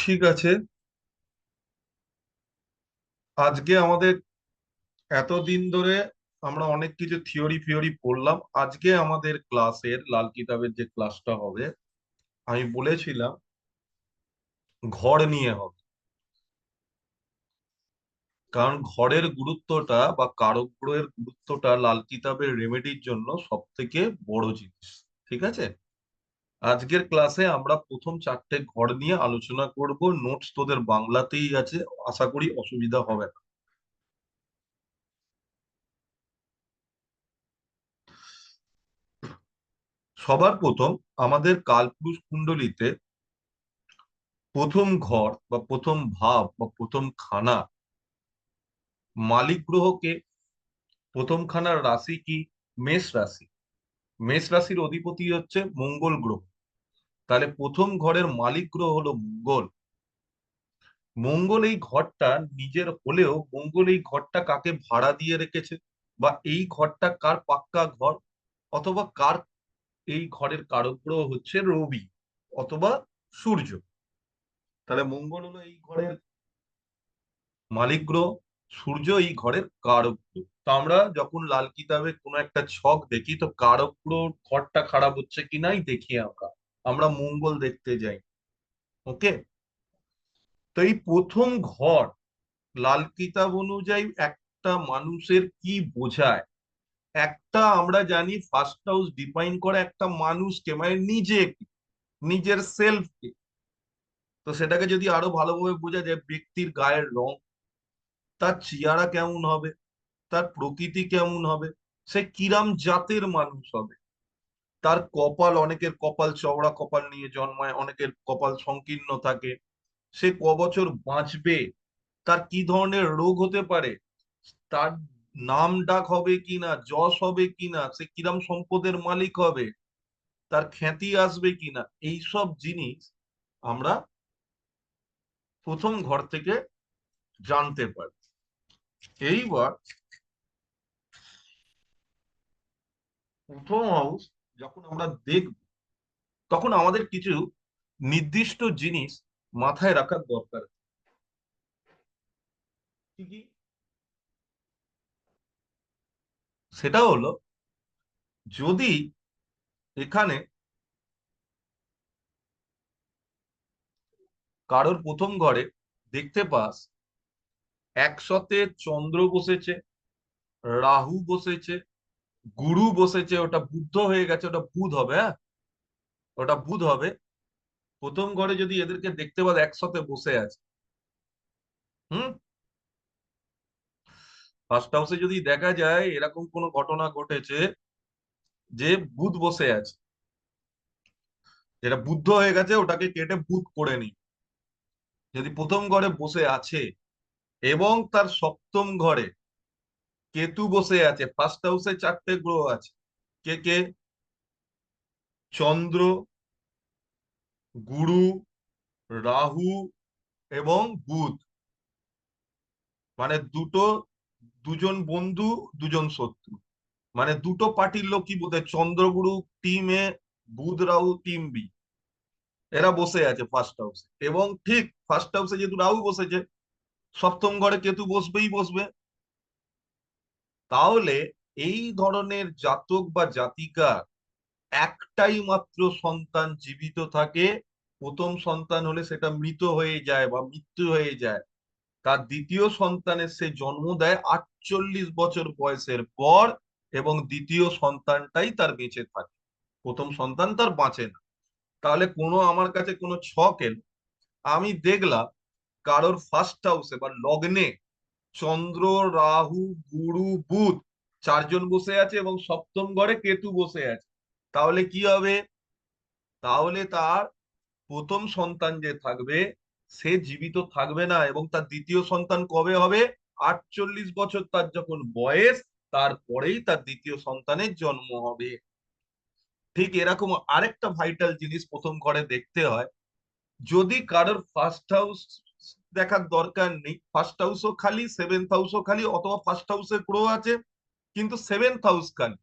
ঠিক আছে। আজকে আমাদের এতদিন ধরে আমরা অনেক কিছু থিওরি ফিওরি পড়লাম। আজকে আমাদের ক্লাসের লাল কিতাবের যে ক্লাসটা হবে, আমি বলেছিলাম ঘর নিয়ে হবে। কারণ ঘরের গুরুত্বটা বা কারক গ্রহের গুরুত্বটা লাল কিতাবের রেমেডির জন্য সব থেকে বড় জিনিস। ঠিক আছে। আজকের ক্লাসে আমরা প্রথম চারটে ঘর নিয়ে আলোচনা করব। নোটস তোদের বাংলাতেই আছে, আশা করি অসুবিধা হবে না। সবার প্রথম আমাদের কালপুরুষ কুণ্ডলিতে প্রথম ঘর বা প্রথম ভাব বা প্রথম খানা মালিক গ্রহকে। প্রথম খানার রাশি কি? মেষ রাশি। মেষ রাশির অধিপতি হচ্ছে মঙ্গল গ্রহ। তাহলে প্রথম ঘরের মালিক গ্রহ হলো মঙ্গল। মঙ্গল এই ঘরটা নিজের হলেও মঙ্গল এই ঘরটা কাকে ভাড়া দিয়ে রেখেছে, বা এই ঘরটা কার পাক্কা ঘর, অথবা কার এই ঘরের কারক গ্রহ হচ্ছে রবি অথবা সূর্য। তাহলে মঙ্গল হলো এই ঘরের মালিক গ্রহ, সূর্য এই ঘরের কারক গ্রহ। তো আমরা যখন লাল কিতাবে কোনো একটা ছক দেখি, তো কারক গ্রহ ঘরটা খারাপ হচ্ছে কিনাই দেখি আমরা। আমরা মঙ্গল দেখতে যাই। ওকে। তো এই প্রথম ঘর লাল কিতাব অনুযায়ী একটা মানুষের কি বোঝায়। একটা আমরা জানি ফার্স্ট হাউস ডিফাইন করে একটা মানুষকে, মানে নিজেকে, নিজের সেলফকে। তো সেটাকে যদি আরো ভালোভাবে বোঝা যায়, ব্যক্তির গায়ের রং, তার চেহারা কেমন হবে, তার প্রকৃতি কেমন হবে, সে কিরাম জাতের মানুষ হবে, তার কপাল, অনেকের কপাল চওড়া কপাল নিয়ে জন্মায়, অনেকের কপাল সংকীর্ণ থাকে, সে ক বছর বাঁচবে, তার কি ধরনের রোগ হতে পারে, তার নাম ডাক হবে কিনা, যশ হবে কিনা, সে কিরাম সম্পদের মালিক হবে, তার খ্যাতি আসবে কিনা, এইসব জিনিস আমরা প্রথম ঘর থেকে জানতে পারি। এইবার প্রথম হাউস যখন আমরা দেখব, তখন আমাদের কিছু নির্দিষ্ট জিনিস মাথায় রাখার দরকার। কি কি? সেটা হলো, যদি এখানে কারোর প্রথম ঘরে দেখতে পাস একসাথে চন্দ্র বসেছে, রাহু বসেছে, গুরু বসেছে, ওটা বুদ্ধ হয়ে গেছে, ওটা বুধ হবে। হ্যাঁ, ওটা বুধ হবে। প্রথম ঘরে যদি এদেরকে দেখতে পাস একসাথে বসে আছে, হুম, ফার্স্ট হাউসে যদি দেখা যায় এরকম কোনো ঘটনা ঘটেছে যে বুধ বসে আছে, যেটা বুদ্ধ হয়ে গেছে ওটাকে কেটে বুধ করে নি। যদি প্রথম ঘরে বসে আছে এবং তার সপ্তম ঘরে কেতু বসে আছে, ফার্স্ট হাউসে চারটে গ্রহ আছে। কে কে? চন্দ্র, গুরু, রাহু এবং বুধ। মানে দুটো, দুজন বন্ধু, দুজন শত্রু। মানে দুটো পার্টির লোকই বোধ হয়, চন্দ্রগুরু টিম এ, বুধ রাহু টিম বি। এরা বসে আছে ফার্স্ট হাউসে, এবং ঠিক ফার্স্ট হাউসে যেহেতু রাহু বসেছে, সপ্তম ঘরে কেতু বসবেই বসবে। তাহলে এই ধরনের জাতক বা জাতিকা একটাই মাত্র সন্তান জীবিত থাকে। প্রথম সন্তান হলে সেটা মৃত হয়ে যায় বা মৃত্যু হয়ে যায়। তার দ্বিতীয় সন্তানের সে জন্ম দেয় 48 বছর বয়সের পর, এবং দ্বিতীয় সন্তানটাই তার বেঁচে থাকে, প্রথম সন্তান তার বাঁচে না। তাহলে কোনো আমার কাছে কোনো ছক এলো, আমি দেখলাম কারোর ফার্স্ট হাউসে বা লগ্নে চন্দ্র, রাহু, গুরু, বুধ চারজন বসে আছে এবং সপ্তম ঘরে কেতু বসে আছে, তাহলে কি হবে? তাহলে তার প্রথম সন্তান যে থাকবে সে জীবিত থাকবে না, এবং তার দ্বিতীয় সন্তান কবে হবে? 48 বছর তার যখন বয়স, তারপরেই তার দ্বিতীয় সন্তানের জন্ম হবে। ঠিক এরকম আরেকটা ভাইটাল জিনিস প্রথম ঘরে দেখতে হয়। যদি কারোর ফার্স্ট হাউস দেখার দরকার নেই, ফার্স্ট হাউসও খালি, সেভেন্থ হাউসও খালি, অথবা ফার্স্ট হাউসে গ্রহ আছে কিন্তু সেভেন্থ হাউস খালি,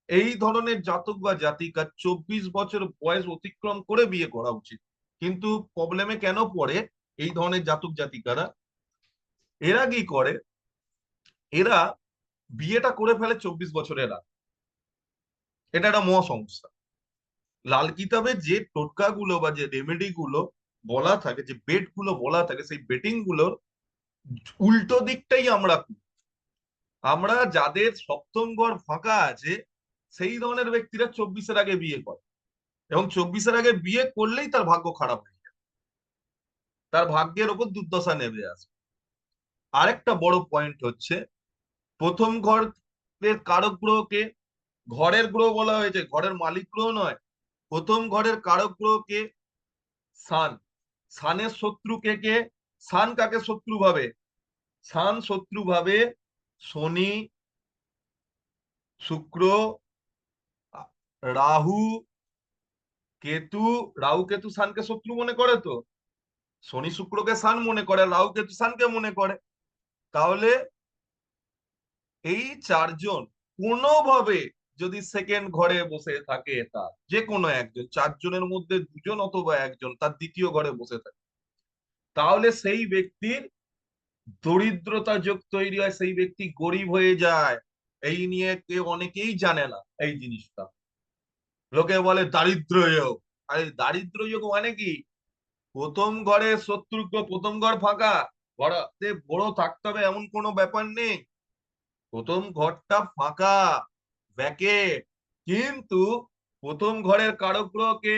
এই ধরনের জাতক বা জাতিকার 24 বছর বয়স অতিক্রম করে বিয়ে করা উচিত। কিন্তু প্রবলেমে কেন পড়ে এই ধরনের জাতক জাতিকারা? এরা কি করে, এরা বিয়েটা করে ফেলে 24 বছরের আগে। এটা একটা মহা সমস্যা। লাল কিতাবে যে টোটকাগুলো বা যে রেমেডি গুলো বলা থাকে, যে বেট গুলো বলা থাকে, সেই বেটিং গুলোর উল্টো দিকটাই আমরা করি। আমরা যাদের সপ্তম ঘর ফাঁকা আছে সেই ধরনের ব্যক্তিরা 24-এর আগে বিয়ে করে, এবং 24-এর আগে বিয়ে করলেই তার ভাগ্য খারাপ হয়ে যায়, তার ভাগ্যের ওপর দুর্দশা নেমে আসে। আরেকটা বড় পয়েন্ট হচ্ছে, প্রথম ঘরের কারক গ্রহকে ঘরের গ্রহ বলা হয়েছে, ঘরের মালিক গ্রহ নয়। প্রথম ঘরের কারক গ্রহকে সান। সানের শত্রু কে কে? সান কাকে শত্রু ভাবে? সান শত্রু ভাবে শনি, শুক্র, রাহু, কেতু। রাহু কেতু সানকে শত্রু মনে করে তো, শনি শুক্রকে সান মনে করে, রাহু কেতু সানকে মনে করে। তাহলে এই চারজন কোনোভাবে যদি সেকেন্ড ঘরে বসে থাকে, তার যে কোনো একজন, চারজনের মধ্যে দুজন অথবা একজন তার দ্বিতীয় ঘরে বসে থাকে, তাহলে সেই ব্যক্তির দরিদ্রতা যোগ তৈরি হয়, সেই ব্যক্তি গরিব হয়ে যায়। এই নিয়ে কেউ অনেকেই জানে না এই জিনিসটা। লোকে বলে দারিদ্র যোগ। আরে দারিদ্র যোগ মানে কি? প্রথম ঘরে শত্রু, প্রথম ঘর ফাঁকা, ঘরে বড় থাকতে হবে এমন কোনো ব্যাপার নেই। প্রথম ঘরটা ফাঁকা, ব্যাকেট, কিন্তু প্রথম ঘরের কারক গ্রহকে,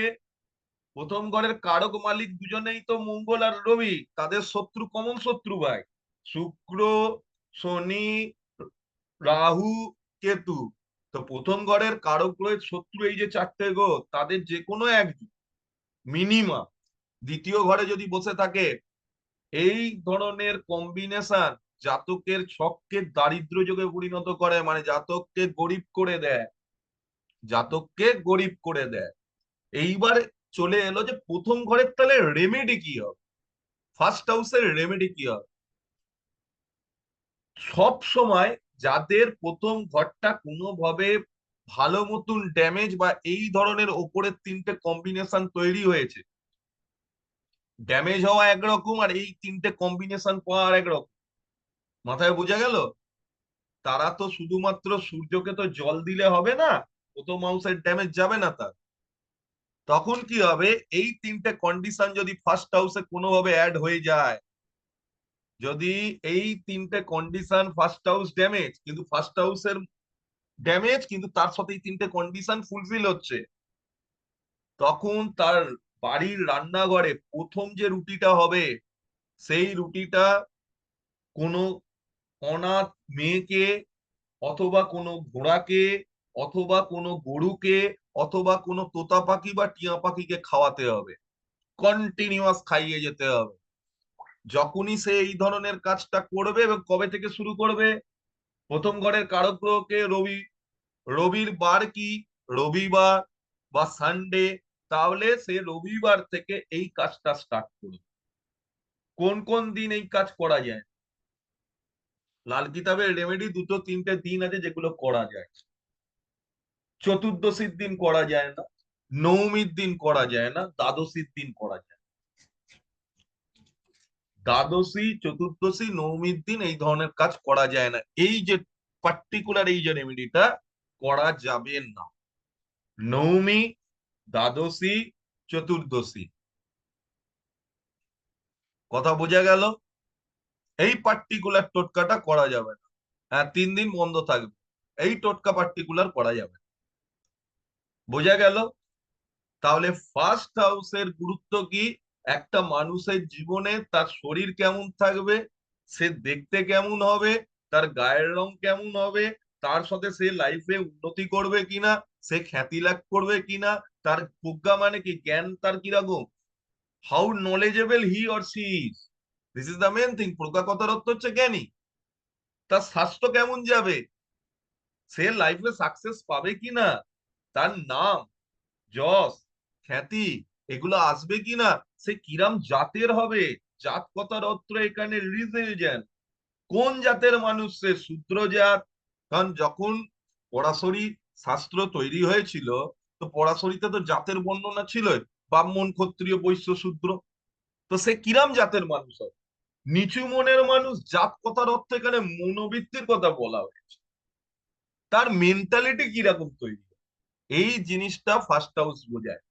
প্রথম ঘরের কারক মালিক দুজনেই তো মঙ্গল আর রবি, তাদের শত্রু কমন শত্রু ভাই, শুক্র, শনি, রাহু, কেতু। তো প্রথম ঘরের কারক গ্রহের শত্রু এই যে চারটে গ্রহ, তাদের যে কোনো একজন মিনিমাম দ্বিতীয় ঘরে যদি বসে থাকে, এই ধরনের কম্বিনেশন জাতকের ছককে দারিদ্র যোগে পরিণত করে, মানে জাতককে গরিব করে দেয়, জাতককে গরিব করে দেয়। এইবার চলে এলো যে প্রথম ঘরের তাহলে রেমেডি কি হবে, ফার্স্ট হাউসের রেমেডি কি হবে। সব সময় যাদের প্রথম ঘরটা কোনোভাবে ভালো মতন ড্যামেজ বা এই ধরনের ওপরের তিনটে কম্বিনেশন তৈরি হয়েছে, ড্যামেজ হওয়া একরকম আর এই তিনটে কম্বিনেশন পাওয়া আর একরকম, মাথায় বোঝা গেল? তারা তো শুধুমাত্র সূর্যকে তো জল দিলে হবে না, প্রথম হাউসের ড্যামেজ যাবে না তার। তখন কি হবে, এই তিনটে কন্ডিশন যদি ফার্স্ট হাউসে কোনোভাবে অ্যাড হয়ে যায়, যদি এই তিনটে কন্ডিশন, ফার্স্ট হাউস ড্যামেজ, কিন্তু ফার্স্ট হাউসের ড্যামেজ কিন্তু তার সাথে এই তিনটে কন্ডিশন ফুলফিল হচ্ছে, তখন তার বাড়ির রান্নাঘরে প্রথম যে রুটিটা হবে, সেই রুটিটা কোনো অনাথ মেয়েকে, অথবা কোনো ঘোড়াকে, অথবা কোনো গরুকে, অথবা কোনো তোতা পাখি বা টিয়া পাখিকে খাওয়াতে হবে, কন্টিনিউয়াস খাইয়ে যেতে হবে। যখনই সে এই ধরনের কাজটা করবে, এবং কবে থেকে শুরু করবে, প্রথম ঘরের কারক গ্রহকে রবি, রবির বার কি, রবিবার বা সানডে, তাহলে সে রবিবার থেকে এই কাজটা স্টার্ট করবে। কোন কোন দিন এই কাজ করা যায়? লাল কিতাবের রেমেডি দুটো তিনটে দিন আছে যেগুলো করা যায়। চতুর্দশীর দিন করা যায় না, নবমীর দিন করা যায় না, দ্বাদশীর দিন করা যায়। দ্বাদশী, চতুর্দশী, নবমীর দিন এই ধরনের কাজ করা যায় না, এই যে পার্টিকুলার এই যে রেমেডিটা করা যাবে না। নবমী, দ্বাদশী, চতুর্দশী, কথা বোঝা গেল? এই পার্টিকুলার টোটকাটা করা যাবে না। হ্যাঁ, 3 দিন বন্ধ থাকবে, এই টোটকা পার্টিকুলার করা যাবে না। বোঝা গেল? তাহলে ফার্স্ট হাউসের গুরুত্ব কি? একটা মানুষের জীবনে তার শরীর কেমন থাকবে, সে দেখতে কেমন হবে, তার গায়ের রং কেমন হবে, তার সাথে সে লাইফে উন্নতি করবে কিনা, সে খ্যাতি লাভ করবে কিনা, তার প্রজ্ঞা মানে কি, জ্ঞান তার কিরকম, how knowledgeable he or she is, this is the main thing. প্রজ্ঞা কথার অর্থ হচ্ছে জ্ঞানী। তার স্বাস্থ্য কেমন যাবে, সে লাইফে সাকসেস পাবে কিনা, তার নাম, যশ, খ্যাতি এগুলো আসবে কিনা, সে কিরাম জাতের হবে, জাত কথার অর্থ এখানে রিলিজিয়ন, কোন জাতের মানুষ সে, শূদ্র জাত। কারণ যখন পরাশরী শাস্ত্র তৈরি হয়েছিল, তো পরাশরীতে তো জাতের বর্ণনা ছিল, ব্রাহ্মণ ক্ষত্রিয় বৈশ্য শূদ্র। তো সে কিরাম জাতের মানুষ হবে? নিচু মনের মানুষ, জাত কথার অর্থ এখানে মনোবৃত্তির কথা বলা হয়েছে, তার মেন্টালিটি কিরকম তৈরি, এই জিনিসটা ফার্স্ট হাউস বোঝায়।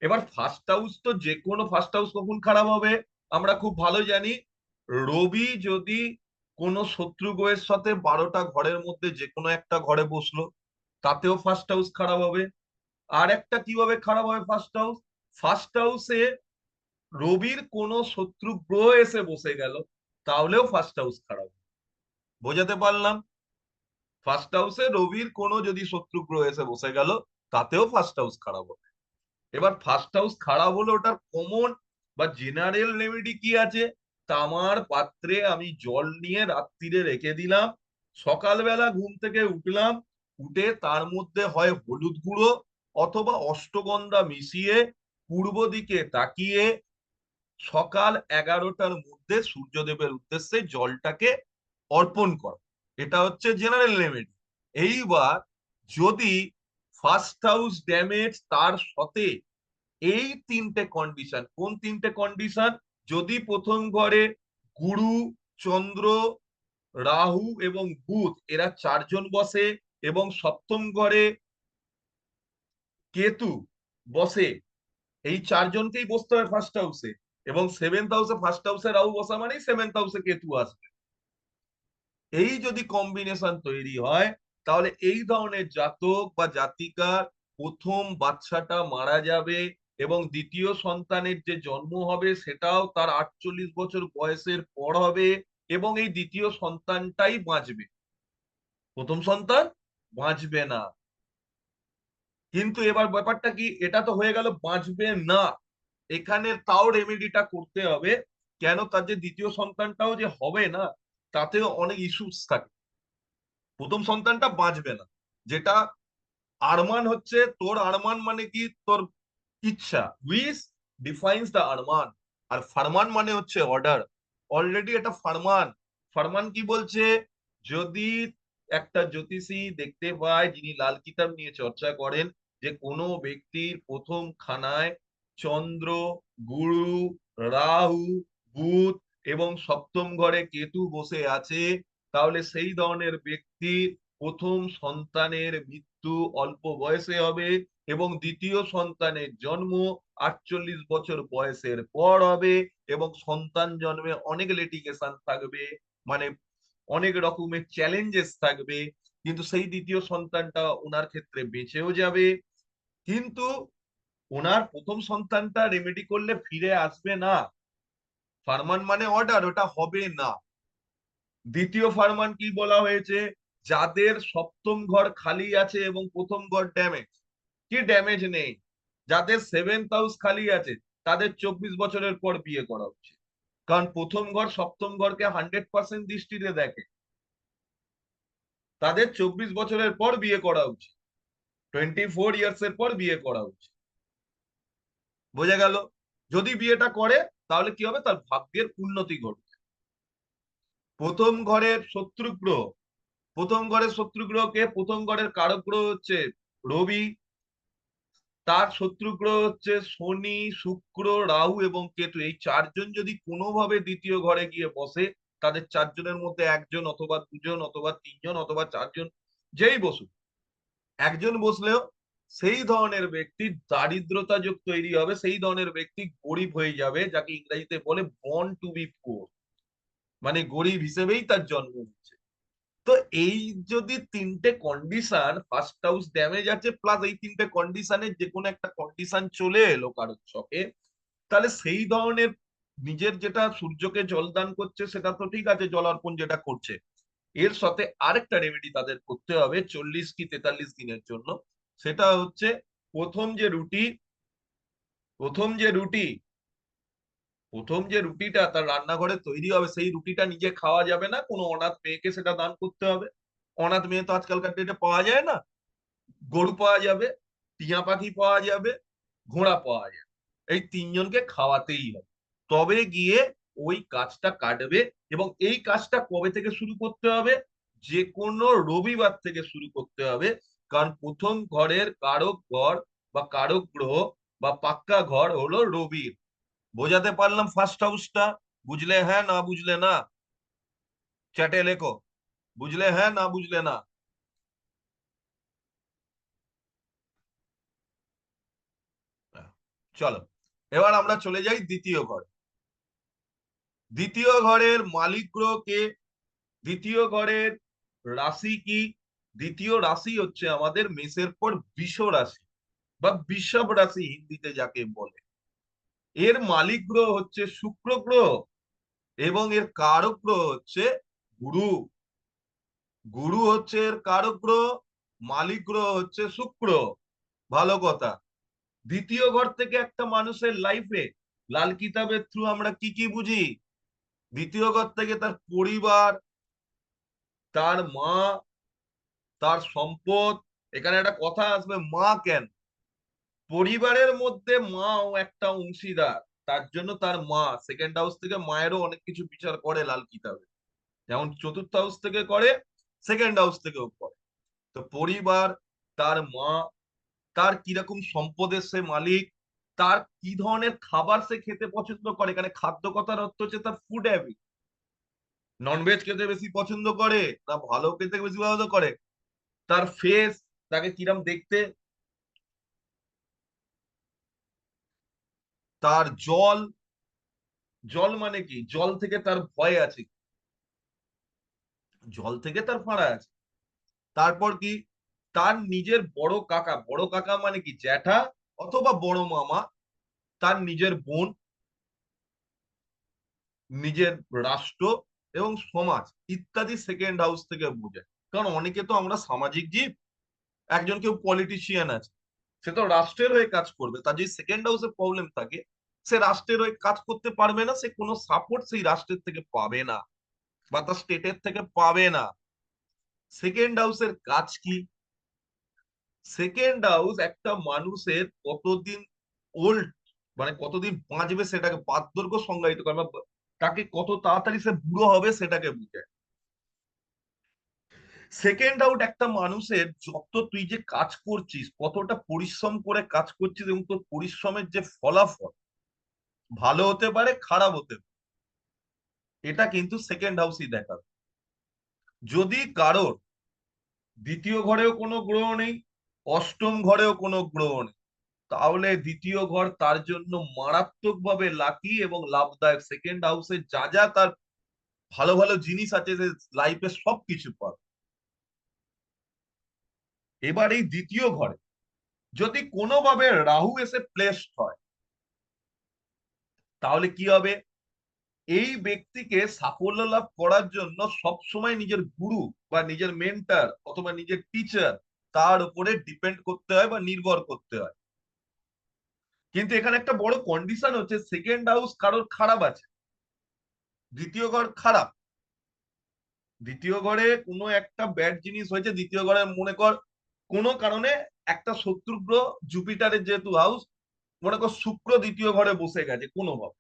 এবার ফার্স্ট হাউস তো যে কোনো ফার্স্ট হাউস কখন খারাপ হবে আমরা খুব ভালো জানি। রবি যদি কোনো শত্রু গ্রহের সাথে 12টা ঘরের মধ্যে যে কোনো একটা ঘরে বসলো, তাতেও ফার্স্ট হাউস খারাপ হবে। আর একটা কিভাবে খারাপ হবে ফার্স্ট হাউসে রবির কোনো শত্রু গ্রহ এসে বসে গেল, তাহলেও ফার্স্ট হাউস খারাপ হবে। বোঝাতে পারলাম? ফার্স্ট হাউসে রবির কোনো যদি শত্রু গ্রহ এসে বসে গেল, তাতেও ফার্স্ট হাউস খারাপ হবে। এবার ফার্স্ট হাউস খারাপ হলে ওটার কমন বা জেনারেল রেমেডি কি আছে? তামার পাত্রে আমি জল নিয়ে রাত্রিরে রেখে দিলাম, সকালবেলা ঘুম থেকে উঠলাম, উঠে তার মধ্যে হয় হলুদ গুঁড়ো অথবা অষ্টগন্ধা মিশিয়ে পূর্ব দিকে তাকিয়ে সকাল 11টার মধ্যে সূর্যদেবের উদ্দেশ্যে জলটাকে অর্পণ করা। এটা হচ্ছে জেনারেল রেমেডি। এইবার যদি ফার্স্ট হাউস ড্যামেজ তার সাথে এই তিনটে কন্ডিশন, কোন তিনটে কন্ডিশন? যদি প্রথম ঘরে গুরু, চন্দ্র, রাহু এবং বুধ এরা চারজন বসে, এবং সপ্তম ঘরে কেতু বসে, এই চারজনকেই বসতে হয় ফার্স্ট হাউসে, এবং সেভেন্থ হাউসে ফার্স্ট হাউসে রাহু বসা মানেই সেভেন্থ হাউসে কেতু আসবে। এই যদি কম্বিনেশন তৈরি হয়, তাহলে এই ধরনের জাতক বা জাতিকার প্রথম বাচ্চাটা মারা যাবে, এবং দ্বিতীয় সন্তানের যে জন্ম হবে সেটাও তার 48 বছর বয়সের পর হবে, এবং এই দ্বিতীয় সন্তানটাই বাঁচবে, প্রথম সন্তান বাঁচবে না। কিন্তু এবার ব্যাপারটা কি, এটা তো হয়ে গেল বাঁচবে না, এখানে তাও রেমেডিটা করতে হবে। কেন? তার যে দ্বিতীয় সন্তানটাও যে হবে না, তাতেও অনেক ইস্যুস থাকে। প্রথম সন্তানটা বাঁচবে না, যেটা আরমান হচ্ছে তোর, আরমান মানে কি তোর ইচ্ছা, উইশ ডিফাইন্স দ্য আরমান। আর ফারমান মানে হচ্ছে অর্ডার। অলরেডি এটা ফারমান। ফারমান কি বলছে? যদি একটা জ্যোতিষী দেখতে পায় যিনি লাল কিতাব নিয়ে চর্চা করেন, যে কোনো ব্যক্তির প্রথম খানায় চন্দ্র, গুরু, রাহু, বুধ এবং সপ্তম ঘরে কেতু বসে আছে, তাহলে সেই ধরনের ব্যক্তির প্রথম সন্তানের মৃত্যু অল্প বয়সে হবে, এবং দ্বিতীয় সন্তানের জন্ম 48 বছর বয়সের পর হবে, এবং সন্তান জন্মে অনেক লিটিগেশন থাকবে, মানে অনেক রকমের চ্যালেঞ্জেস থাকবে, কিন্তু সেই দ্বিতীয় সন্তানটা ওনার ক্ষেত্রে বেঁচেও যাবে। কিন্তু ওনার প্রথম সন্তানটা রেমেডি করলে ফিরে আসবে না। ফারমান মানে অর্ডার, ওটা হবে না। দ্বিতীয় ফারমান কি বলা হয়েছে? যাদের সপ্তম ঘর খালি আছে এবং প্রথম ঘর ড্যামেজ, কি ড্যামেজ নেই, যাদের সেভেন্থ হাউস খালি আছে, তাদের 24 বছরের পর বিয়ে করা উচিত। কারণ প্রথম ঘর সপ্তম ঘরকে 100% দৃষ্টিতে দেখে, তাদের 24 বছরের পর বিয়ে করা উচিত, 24 ইয়ার্স এর পর বিয়ে করা উচিত। বোঝা গেল? যদি বিয়েটা করে, তাহলে কি হবে, তার ভাগ্যের উন্নতি ঘটবে। প্রথম ঘরের শত্রু গ্রহ, প্রথম ঘরের শত্রু গ্রহকে, প্রথম ঘরের কারক গ্রহ হচ্ছে রবি, তার শত্রু গ্রহ হচ্ছে শনি, শুক্র, রাহু এবং কেতু। এই চারজন যদি কোনোভাবে দ্বিতীয় ঘরে গিয়ে বসে, তাদের চারজনের মধ্যে একজন অথবা দুজন অথবা তিনজন অথবা চারজন, যেই বসুক, একজন বসলেও সেই ধরনের ব্যক্তি দারিদ্রতা যোগ তৈরি হবে, সেই ধরনের ব্যক্তি গরিব হয়ে যাবে, যাকে ইংরেজিতে বলে বর্ন টু বি পুয়ার, মানে গরিব হিসেবেই তার জন্ম হচ্ছে। তো এই যদি তিনটে কন্ডিশন, ফার্স্ট হাউস ড্যামেজ আছে প্লাস এই তিনটে কন্ডিশনের যে কোনো একটা কন্ডিশন চলে এলো কারোর ছকে, তাহলে সেই ধরনের নিজের যেটা সূর্যকে জল দান করছে সেটা তো ঠিক আছে, জল অর্পণ যেটা করছে, এর সাথে আরেকটা রেমেডি তাদের করতে হবে 40 কি 43 দিনের জন্য। সেটা হচ্ছে প্রথম যে রুটি, প্রথম যে রুটি প্রথম যে রুটিটা তার রান্নাঘরে তৈরি হবে, সেই রুটিটা নিজে খাওয়া যাবে না, কোনো অনাথ মেয়েকে সেটা দান করতে হবে। অনাথ মেয়ে তো আজকালকার ডেটে পাওয়া যায় না। গরু পাওয়া যাবে, টিয়া পাখি পাওয়া যাবে, ঘোড়া পাওয়া যাবে, এই তিনজনকে খাওয়াতেই হবে, তবে গিয়ে ওই কাজটা কাটবে। এবং এই কাজটা কবে থেকে শুরু করতে হবে? যে কোনো রবিবার থেকে শুরু করতে হবে। কারণ প্রথম ঘরের কারক ঘর বা কারক গ্রহ বা পাক্কা ঘর হলো রবির। বোঝাতে পারলাম ফার্স্ট হাউসটা? বুঝলে হ্যাঁ না বুঝলে না? চ্যাটে লেখো, বুঝলে হ্যাঁ না বুঝলে না? চলো, এবার আমরা চলে যাই দ্বিতীয় ঘর। দ্বিতীয় ঘরের মালিক গ্রহ কে? দ্বিতীয় ঘরের রাশি কি? দ্বিতীয় রাশি হচ্ছে আমাদের মেষের পর বৃষ রাশি বা বৃষভ রাশি হিন্দিতে যাকে বলে। এর মালিক গ্রহ হচ্ছে শুক্র গ্রহ এবং এর কারক গ্রহ হচ্ছে গুরু। গুরু হচ্ছে এর কারক গ্রহ, মালিক গ্রহ হচ্ছে শুক্র। ভালো কথা। দ্বিতীয় ঘর থেকে একটা মানুষের লাইফে লাল কিতাবের থ্রু আমরা কি কি বুঝি? দ্বিতীয় ঘর থেকে তার পরিবার, তার মা, তার সম্পদ। এখানে একটা কথা আসবে, মা কেন? পরিবারের মধ্যে মাও একটা অংশীদার, তার জন্য তার মা। সেকেন্ড হাউস থেকে মায়েরও অনেক কিছু বিচার করে লাল কিতাবে, যেমন চতুর্থ হাউস থেকে করে, সেকেন্ড হাউস থেকেও করে। তো পরিবার, তার মা, তার কিরকম সম্পদের সে মালিক, তার কি ধরনের খাবার সে খেতে পছন্দ করে। এখানে খাদ্য কথার অর্থ হচ্ছে তার ফুড হ্যাবিট। ননভেজ খেতে বেশি পছন্দ করে না ভালো খেতে বেশি পছন্দ করে? তার ফেস, তাকে কিরম দেখতে। তার জল, জল মানে কি? জল থেকে তার ভয় আছে, জল থেকে তার ফাঁড়া আছে। তারপর কি? তার নিজের বড় কাকা, বড় কাকা মানে কি জ্যাঠা অথবা বড় মামা, তার নিজের বোন, নিজের রাষ্ট্র এবং সমাজ ইত্যাদি সেকেন্ড হাউস থেকে বোঝায়। কারণ অনেকে তো আমরা সামাজিক জীব। একজন কেউ পলিটিশিয়ান আছে, সে তো রাষ্ট্রের হয়ে কাজ করবে, তার যদি সেকেন্ড হাউসে প্রবলেম থাকে, সে রাষ্ট্রের হয়ে কাজ করতে পারবে না, সে কোনো সাপোর্ট সেই রাষ্ট্রের থেকে পাবে না বা তার স্টেটের থেকে পাবে না। সেকেন্ড হাউসের কাজ কি? সেকেন্ড হাউস একটা মানুষের কতদিন ওল্ড, মানে কতদিন বাঁচবে সেটাকে বার্ধক্য সংজ্ঞায়িত করে, বা তাকে কত তাড়াতাড়ি সে বুড়ো হবে সেটাকে বুঝে। সেকেন্ড আউট একটা মানুষের যত তুই যে কাজ করছিস, কতটা পরিশ্রম করে কাজ করছিস এবং তোর পরিশ্রমের যে ফলাফল ভালো হতে পারে খারাপ হতে পারে, এটা কিন্তু সেকেন্ড হাউসই দেখাবে। যদি কারোর দ্বিতীয় ঘরেও কোনো গ্রহ নেই, অষ্টম ঘরেও কোনো গ্রহ নেই, তাহলে দ্বিতীয় ঘর তার জন্য মারাত্মকভাবে লাকি এবং লাভদায়ক। সেকেন্ড হাউসে যা যা তার ভালো ভালো জিনিস আছে, সে লাইফে সবকিছু পাবে। এবার এই দ্বিতীয় ঘরে যদি কোনোভাবে রাহু এসে প্লেসড হয়, তাহলে কি হবে? এই ব্যক্তিকে সাফল্য লাভ করার জন্য সবসময় নিজের গুরু বা নিজের মেন্টর অথবা নিজের টিচার, তার উপরে ডিপেন্ড করতে হয় বা নির্ভর করতে হয়। কিন্তু এখানে একটা বড় কন্ডিশন হচ্ছে, সেকেন্ড হাউস কারোর খারাপ আছে, দ্বিতীয় ঘর খারাপ। দ্বিতীয় ঘরে কোনো একটা ব্যাড জিনিস হয়েছে, দ্বিতীয় ঘরে মনে কর কোনো কারণে একটা শত্রু গ্রহ, জুপিটারের যেহেতু হাউস, মনে কর শুক্র দ্বিতীয় ঘরে বসে গেছে কোনোভাবে,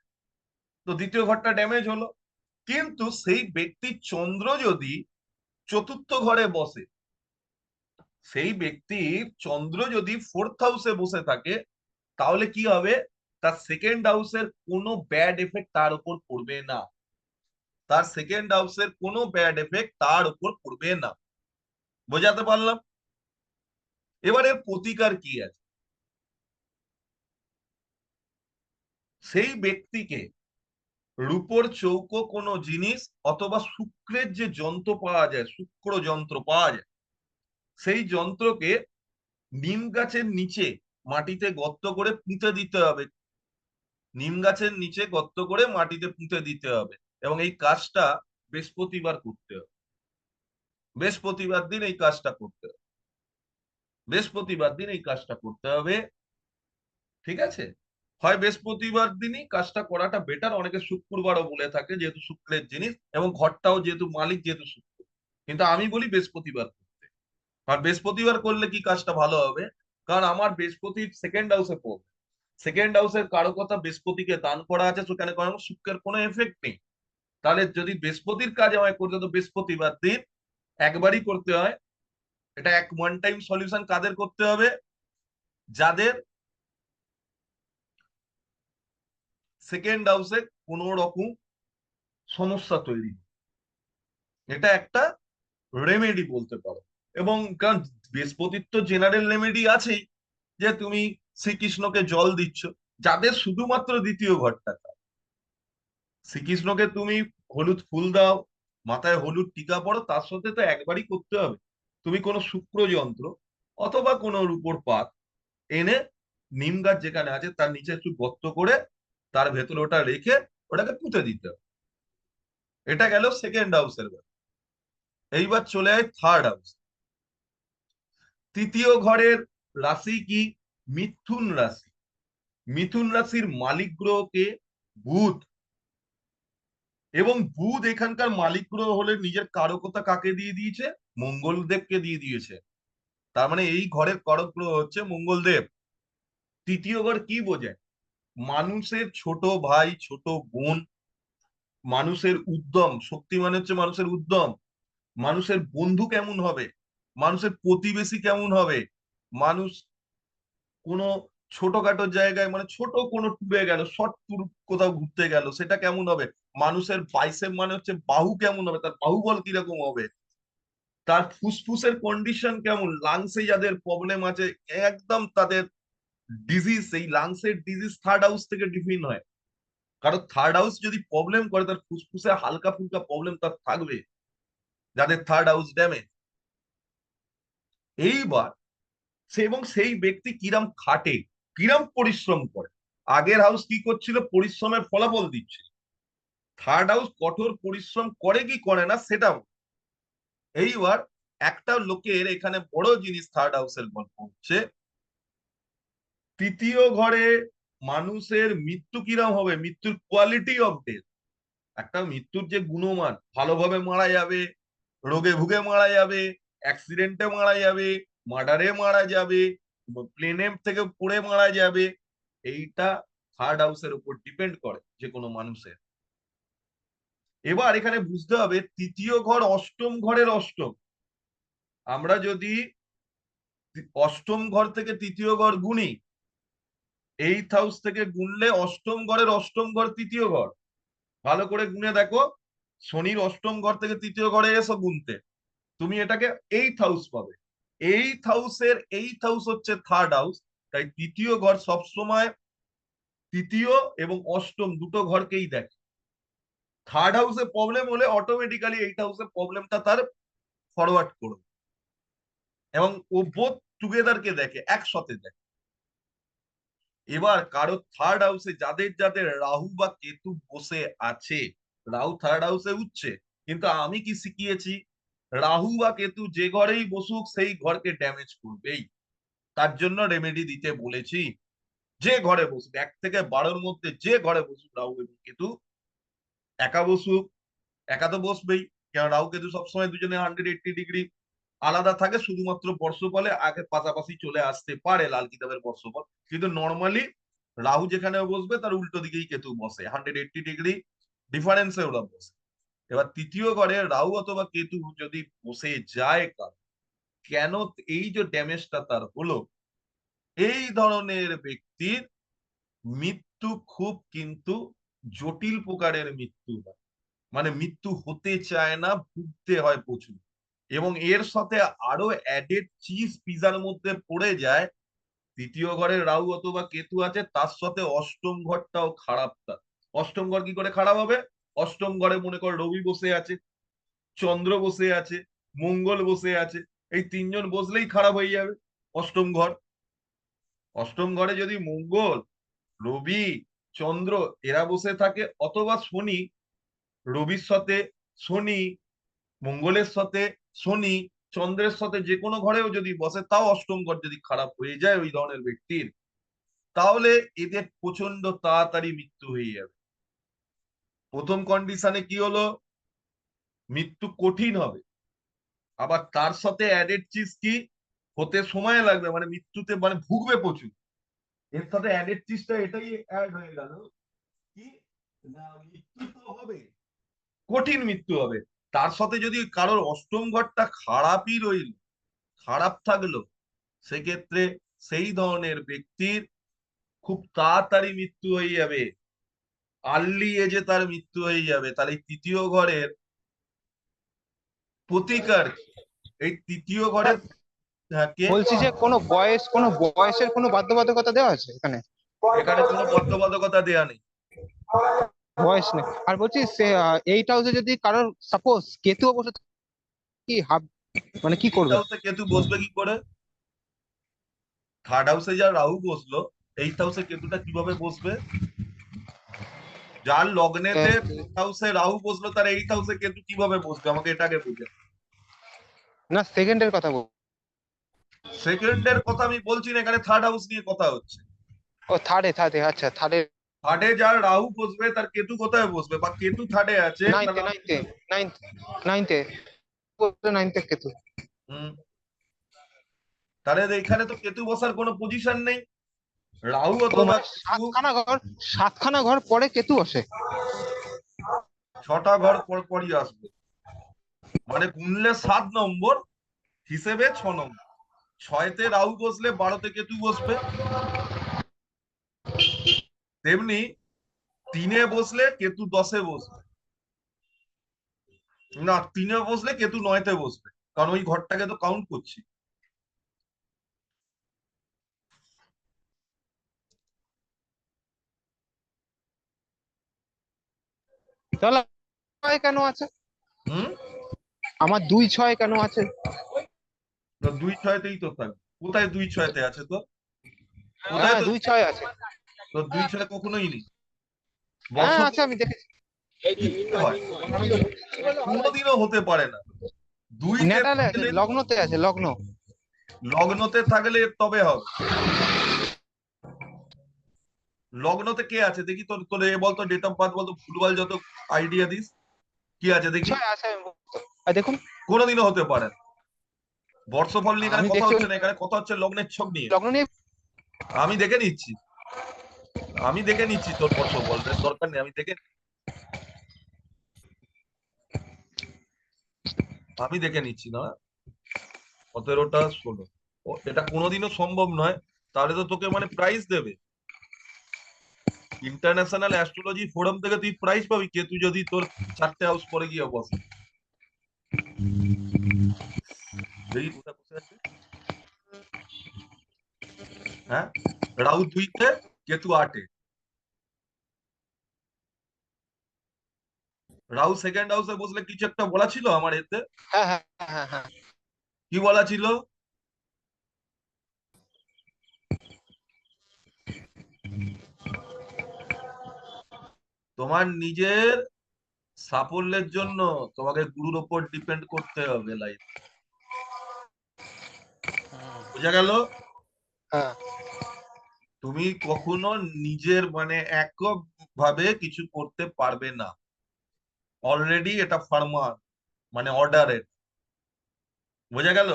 তো দ্বিতীয় ঘরটা ড্যামেজ হলো। কিন্তু সেই ব্যক্তির চন্দ্র যদি চতুর্থ ঘরে বসে, সেই ব্যক্তির চন্দ্র যদি ফোর্থ হাউসে বসে থাকে, তাহলে কি হবে? তার সেকেন্ড হাউসের কোনো ব্যাড এফেক্ট তার উপর পড়বে না। তার সেকেন্ড হাউসের কোনো ব্যাড এফেক্ট তার উপর পড়বে না। বোঝাতে পারলাম? এবারে প্রতিকার কি আছে? সেই ব্যক্তিকে রূপোর চৌকো কোনো জিনিস অথবা শুক্রের যে যন্ত্র পাওয়া যায়, শুক্র যন্ত্র পাওয়া যায়, সেই যন্ত্রকে নিম গাছের নিচে মাটিতে গর্ত করে পুঁতে দিতে হবে। নিম গাছের নিচে গর্ত করে মাটিতে পুঁতে দিতে হবে এবং এই কাজটা বৃহস্পতিবার করতে হবে। বৃহস্পতিবার দিন এই কাজটা করতে হবে। বৃহস্পতিবার দিন এই কাজটা করতে হবে। ঠিক আছে? হয় বৃহস্পতিবার দিনই কাজটা করাটা বেটার, অনেকে শুক্রবারও বলে থাকে যেহেতু শুক্রের জিনিস এবং ঘরটাও যেহেতু মালিক যেহেতু শুক্র, কিন্তু আমি বলি বৃহস্পতিবার করতে। আর বৃহস্পতিবার করলে কি কাজটা ভালো হবে? কারণ আমার বৃহস্পতি সেকেন্ড হাউসে পড়বে, সেকেন্ড হাউসের কারকতা বৃহস্পতিকে দান করা আছে, সেখানে কোনো শুক্রের কোনো এফেক্ট নেই। তাহলে যদি বৃহস্পতির কাজ আমায় করতে, তো বৃহস্পতিবার দিন একবারই করতে হয়। এটা এক ওয়ান টাইম সলিউশন কাদের করতে হবে? যাদের সেকেন্ড হাউসে কোনো রকম সমস্যা তৈরি, এটা একটা রেমেডি বলতে পারো। এবং কারণ বৃহস্পতির তো জেনারেল রেমেডি আছেই, যে তুমি শ্রীকৃষ্ণকে জল দিচ্ছ, যাদের শুধুমাত্র দ্বিতীয় ঘরটা, শ্রীকৃষ্ণকে তুমি হলুদ ফুল দাও, মাথায় হলুদ টিকা পরো, তার সাথে তো একবারই করতে হবে, তুমি কোনো শুক্র যন্ত্র অথবা কোনো রূপোর পাত এনে নিম গাছ যেখানে আছে তার নিচে একটু গর্ত করে তার ভেতরে ওটা রেখে ওটাকে পুঁতে দিতে হবে। এটা গেল সেকেন্ড হাউসের ব্যাপার। এইবার চলে যায় থার্ড হাউস। তৃতীয় ঘরের রাশি কি? মিথুন রাশি। মিথুন রাশির মালিক গ্রহকে বুধ, এবং বুধ এখানকার মালিক গ্রহ হলে নিজের কারকতা কাকে দিয়ে দিয়েছে? মঙ্গল দেবকে দিয়ে দিয়েছে। তার মানে এই ঘরের কারক গ্রহ হচ্ছে মঙ্গল দেব। তৃতীয় ঘর কি বোঝায়? মানুষের ছোট ভাই ছোট বোন, মানুষের উদ্যম, শক্তি মানে হচ্ছে মানুষের উদ্যম, মানুষের বন্ধু কেমন হবে, মানুষের প্রতিবেশী কেমন হবে, মানুষ কোনো ছোটখাটো জায়গায় মানে ছোট কোনো ট্যুরে গেল, শর্ট ট্যুর কোথাও ঘুরতে গেল, সেটা কেমন হবে, মানুষের বাইসেপ মানে হচ্ছে বাহু কেমন হবে, তার বাহুবল কিরকম হবে, তার ফুসফুসের কন্ডিশন কেমন, লাংসে যাদের প্রবলেম আছে, একদম তাদের ডিজিজ, এই লাংসের ডিজিজ থার্ড হাউস থেকে ডিফিন হয়। কারণ থার্ড হাউস যদি প্রবলেম করে তার ফুসফুসে হালকা ফুলকা প্রবলেম তার থাকবে, যাদের থার্ড হাউস ড্যামেজ। এইবার সে এবং সেই ব্যক্তি কিরাম খাটে, কিরাম পরিশ্রম করে। আগের হাউস কি করছিল? পরিশ্রমের ফলাফল দিচ্ছে। থার্ড হাউস কঠোর পরিশ্রম করে কি করে না সেটাও। এইবার একটা লোকের এখানে বড় জিনিস থার্ড হাউসের গল্প হচ্ছে, তৃতীয় ঘরে মানুষের মৃত্যু কিরম হবে, মৃত্যুর কোয়ালিটি অফ ডেথ, একটা মৃত্যুর যে গুণমান, ভালোভাবে মারা যাবে, রোগে ভুগে মারা যাবে, অ্যাক্সিডেন্টে মারা যাবে, মার্ডারে মারা যাবে, প্লেনে থেকে পড়ে মারা যাবে, এইটা থার্ড হাউসের উপর ডিপেন্ড করে যে কোনো মানুষের। এবার এখানে বুঝতে হবে তৃতীয় ঘর অষ্টম ঘরের অষ্টম। আমরা যদি অষ্টম ঘর থেকে তৃতীয় ঘর গুনি, এইট হাউস থেকে গুনলে অষ্টম ঘরের অষ্টম ঘর তৃতীয় ঘর, ভালো করে গুনে দেখো, শনির অষ্টম ঘর থেকে তৃতীয় ঘরে এসো গুনতে, তুমি এটাকে এইট হাউস পাবে। এইট হাউসের এইট হাউস হচ্ছে থার্ড হাউস। তাই তৃতীয় ঘর সবসময় তৃতীয় এবং অষ্টম দুটো ঘরকেই দেখে। থার্ড হাউসে প্রবলেম হলে অটোমেটিক্যালি এইট হাউসে প্রবলেমটা তার ফরওয়ার্ড করবে, এবং ও বোথ টুগেদারকে দেখে, একসাথে দেখে। এবার কারো থার্ড হাউসে যাদের যাদের রাহু বা কেতু বসে আছে, রাহু থার্ড হাউসে উঠছে, কিন্তু আমি কি শিখিয়েছি, রাহু বা কেতু যে ঘরেই বসুক সেই ঘরকে ড্যামেজ করবেই। তার জন্য রেমেডি দিতে বলেছি, যে ঘরে বসুক 1 থেকে 12-র মধ্যে যে ঘরে বসুক রাহু এবং কেতু, একা বসুক, একা তো বসবেই, কারণ রাহু কেতু সবসময় দুজনে 180 ডিগ্রি আলাদা থাকে, শুধুমাত্র বর্ষফলে আগে পাশাপাশি চলে আসতে পারে লাল কিতাবের বর্ষফল, কিন্তু নর্মালি রাহু যেখানে বসবে তার উল্টো দিকেই কেতু বসে, 180 ডিগ্রি ডিফারেন্সে ওরা বসে। এবার তৃতীয় ঘরে রাহু অথবা কেতু যদি বসে যায় কার, কেন এই যে ড্যামেজটা তার হলো, এই ধরনের ব্যক্তির মৃত্যু খুব কিন্তু জটিল প্রকারের মৃত্যু হয়, মানে মৃত্যু হতে চায় না, ভুগতে হয় প্রচুর। এবং এর সাথে আরো অ্যাডেড চিজ পিজার মধ্যে পড়ে যায়, তৃতীয় ঘরে রাহু অথবা কেতু আছে, তার সাথে অষ্টম ঘরটাও খারাপ। তার অষ্টম ঘর কি করে খারাপ হবে? অষ্টম ঘরে মনে কর রবি বসে আছে, চন্দ্র বসে আছে, মঙ্গল বসে আছে, এই তিনজন বসলেই খারাপ হয়ে যাবে অষ্টম ঘর। অষ্টম ঘরে যদি মঙ্গল, রবি, চন্দ্র এরা বসে থাকে, অথবা শনি, রবির সাথে শনি, মঙ্গলের সাথে শনি, চন্দ্রের সাথে যে কোনো ঘরেও যদি বসে, তাও অষ্টম ঘর যদি খারাপ হয়ে যায় ওই ধরনের ব্যক্তির, তাহলে এদের প্রচন্ড তাড়াতাড়ি মৃত্যু হয়ে যাবে। প্রথম কন্ডিশনে কি হলো? মৃত্যু কঠিন হবে, আবার তার সাথে অ্যাডেড চিজ কি, হতে সময় লাগবে, মানে মৃত্যুতে মানে ভুগবে প্রচুর। এর সাথে অ্যাডেড চিজটা এটাই অ্যাড হয়ে গেল কি, না মৃত্যু তো হবে, কঠিন মৃত্যু হবে। তার সাথে যদি কারোর অষ্টম ঘরটা খারাপই রইল, খারাপ থাকলো, সেক্ষেত্রে সেই ধরনের ব্যক্তির খুব তাড়াতাড়ি মৃত্যু হয়ে যাবে। আর্লি এজে তার মৃত্যু হয়ে যাবে, তাহলে এই তৃতীয় ঘরের প্রতিকার কি? এই তৃতীয় ঘরের থাকে। বলছি যে কোনো বয়সের কোনো বাধ্যবাধকতা দেওয়া আছে এখানে? এখানে কোনো বাধ্যবাধকতা দেয়া নেই। বয়স নেই। আর বলছি সে 8 হাউসে যদি কারোর সাপোজ কেতু বসে থাকে, কি হাব মানে কি এইট করবে? হাউসে কেতু বসবে কি করে? থার্ড হাউসে যা রাহু বসলো, এইট হাউসে কেতুটা কিভাবে বসবে? যার লগ্নেতে হাউসে রাহু বসলো তার এইট হাউসে কেতু কিভাবে বসবে, আমাকে এটাকে বুঝে। না, সেকেন্ডের কথা বল। সেকেন্ডের কথা আমি বলছি না, এখানে থার্ড হাউস নিয়ে কথা হচ্ছে। ও থার্ডে, থার্ডে, আচ্ছা থার্ডে। থার্ডে যার রাহু বসবে তার কেতু কোথায় বসবে, বা কেতু থার্ডে আছে তার নাইনতে, রাহু নাইনতে, কোথায়? নাইনতে, নাইনতে, নাইনতে কেতু। হুম। তাহলে এখানে তো কেতু বসার কোনো পজিশন নেই। রাহু ও অথবা মানে কেতু সাতখানা ঘর পরে কেতু বসে। ছটা ঘর পর পরই আসবে, মানে গুনলে 7 নম্বর, হিসেবে 6 নম্বর। ছয়তে রাহু বসলে 12তে কেতু বসবে। তেমনি 3-এ বসলে কেতু 10-এ বসবে। না, 3-এ বসলে কেতু 9-তে বসবে, কারণ ওই ঘরটাকে তো কাউন্ট করছি। তাহলে 6 কেন আছে? হুম। আমার 2-6 কেন আছে? তো 2-6-তেই তো থাকবে। কোথায় 2-6-তে আছে তো? কোথায় হ্যাঁ, তো 2-6 আছে। তো 2-6 কখনোই নেই। হ্যাঁ বছর আছে, আমি দেখেছি। হয়, কোনোদিনও হতে পারে না। 2-তে নেটালে আছে, থাকলে, লগ্নতে আছে, লগ্ন। লগ্নতে থাকলে তবে হবে। লগ্নতে কে আছে দেখি, তোর তোর এ বলতো, ডেট অফ বার্থ বলতো, ভুলভাল যত আইডিয়া দিস, কি আছে দেখি। 2-6 আছে, আর দেখুন। কোনোদিনও হতে পারে না। বর্ষফল নিয়ে এখানে আমি কথা দেখছি হচ্ছে না, এখানে কথা হচ্ছে লগ্নের ছক নিয়ে। লগ্ন নিয়ে। আমি দেখে নিচ্ছি, আমি দেখে নিচ্ছি তোর বর্ষফল, দরকার নেই, আমি দেখে, আমি দেখে নিচ্ছি না। 17টা 16, এটা কোনোদিনও সম্ভব নয়। তাহলে তো তোকে মানে প্রাইজ দেবে, ইন্টারন্যাশনাল অ্যাস্ট্রোলজি ফোরাম থেকে তুই প্রাইজ পাবি, কে তুই যদি তোর 4টে হাউস পরে গিয়ে বসে। দেখি কোথায় বসে আছে। হ্যাঁ, রাহু 2-তে, কেতু 8-এ। রাহু সেকেন্ড হাউসে বসলে কিছু একটা বলা ছিল আমার এতে। হ্যাঁ, হ্যাঁ, হ্যাঁ, হ্যাঁ। কি বলা ছিল? তোমার নিজের সাফল্যের জন্য তোমাকে গুরুর ওপর ডিপেন্ড করতে হবে লাইফ। বোঝা গেল? হ্যাঁ। তুমি কখনো নিজের মানে একক ভাবে কিছু করতে পারবে না। অলরেডি এটা ফার্মার, মানে অর্ডারের। বোঝা গেল?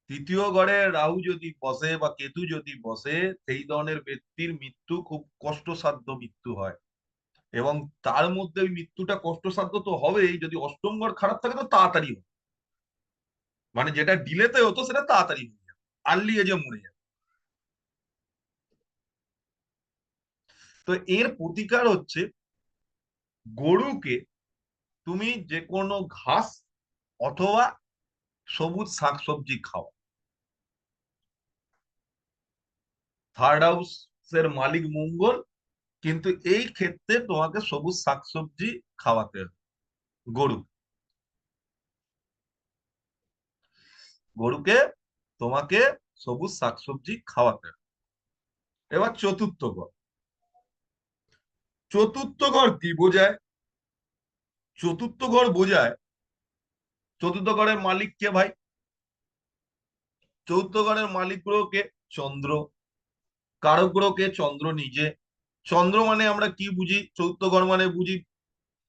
তৃতীয় ঘরে রাহু যদি বসে বা কেতু যদি বসে, সেই ধরনের ব্যক্তির মৃত্যু খুব কষ্টসাধ্য মৃত্যু হয়। এবং তার মধ্যে ওই মৃত্যুটা কষ্টসাধ্য তো হবেই, যদি অষ্টম ঘর খারাপ থাকে তো তাড়াতাড়ি হবে। মানে যেটা ডিলেতে হতো সেটা তাড়াতাড়ি হয়ে যাবে, আর্লি এজে মরে যাবে। তো এর প্রতিকার হচ্ছে, গরুকে তুমি যে কোনো ঘাস অথবা সবুজ শাকসবজি খাও। থার্ড হাউসের মালিক মঙ্গল, কিন্তু এই ক্ষেত্রে তোমাকে সবুজ শাকসবজি খাওয়াতে হবে গরু, গরুকে তোমাকে সবুজ শাকসবজি খাওয়াতে হবে। এবার চতুর্থ ঘর, চতুর্থ ঘর কি বোঝায়? চতুর্থ ঘর বোঝায়, চতুর্থ ঘরের মালিক কে ভাই? চতুর্থ ঘরের মালিক গ্রহকে চন্দ্র, কারক গ্রহকে চন্দ্র নিজে। চন্দ্র মানে আমরা কি বুঝি? চতুর্থ ঘর মানে বুঝি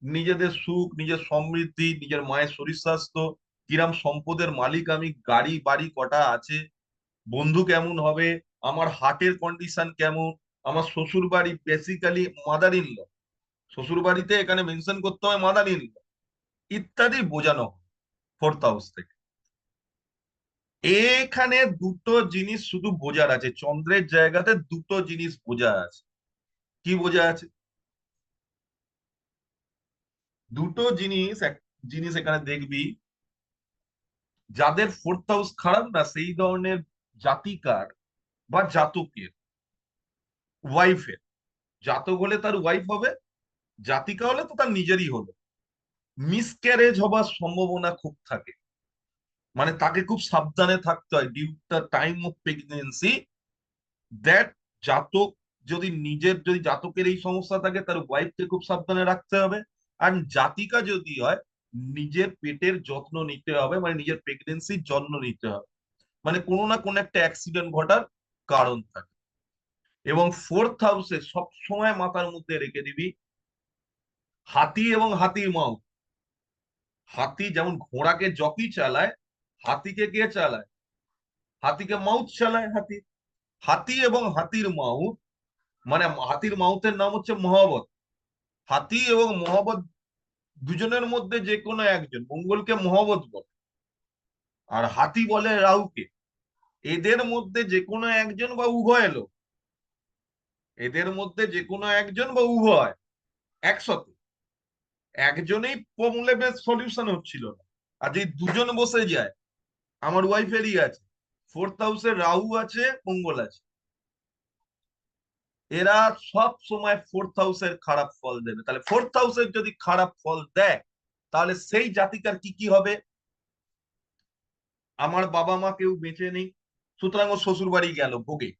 নিজেদের সুখ, নিজের সমৃদ্ধি, নিজের মায়ের শরীর স্বাস্থ্য, কিরাম সম্পদের মালিক আমি, গাড়ি বাড়ি কটা আছে, বন্ধু কেমন হবে, আমার হার্টের কন্ডিশন কেমন, আমার শ্বশুর বাড়ি, বেসিক্যালি মাদার ইন ল, শ্বশুর বাড়িতে এখানে মেনশন করতে হয় মাদার ইন ল, ইত্যাদি বোঝানো হয় ফোর্থ হাউস থেকে। এখানে দুটো জিনিস শুধু বোঝার আছে, চন্দ্রের জায়গাতে দুটো জিনিস বোঝা আছে। কি বোঝা আছে? দুটো জিনিস, এক জিনিস এখানে দেখবি, যাদের ফোর্থ হাউস খারাপ না সেই ধরনের জাতিকার বা জাতকের ওয়াইফের, জাতক হলে তার ওয়াইফ হবে, জাতিকা হলে তো তার নিজেরই হলো, মিসক্যারেজ হবার সম্ভাবনা খুব থাকে। মানে তাকে খুব সাবধানে থাকতে হয় due the time of pregnancy, that জাতক যদি নিজের, যদি জাতকের এই সমস্যা থাকে তার ওয়াইফকে খুব সাবধানে রাখতে হবে। আর জাতিকা যদি হয়, নিজের পেটের যত্ন নিতে হবে, মানে নিজের প্রেগনেন্সির যত্ন নিতে হবে, মানে কোনো না কোনো একটা অ্যাক্সিডেন্ট ঘটার কারণ থাকে। এবং ফোর্থ হাউসে সব সময় মাথার মধ্যে রেখে দিবি হাতি এবং হাতির মাও। হাতি যেমন ঘোড়াকে জকি চালায়, হাতিকে কে চালায়? হাতিকে মাউথ চালায় হাতি। হাতি এবং হাতির মাউথ, মানে হাতির মাউথের নাম হচ্ছে মহাবত। হাতি এবং মহাবত দুজনের মধ্যে যে কোনো একজন, মঙ্গলকে মহাবত বলে আর হাতি বলে রাহুকে, এদের মধ্যে যে কোনো একজন বা উভয় এলো, এদের মধ্যে যে কোনো একজন বা উভয় একসাথে, একজনেই প্রবলেমের সলিউশন হচ্ছিল না, আর যে দুজন বসে যায়, আমার ওয়াইফেরই আছে, ফোর্থ হাউসে রাহু আছে, মঙ্গল আছে, এরা সব সময় ফোর্থ হাউসের খারাপ ফল দেবে। তাহলে ফোর্থ হাউসের যদি খারাপ ফল দেয়, তাহলে সেই জাতিকার কি কি হবে? আমার বাবা মা কেউ বেঁচে নেই, সুতরাং ও শ্বশুর বাড়ি গেল ভোগে,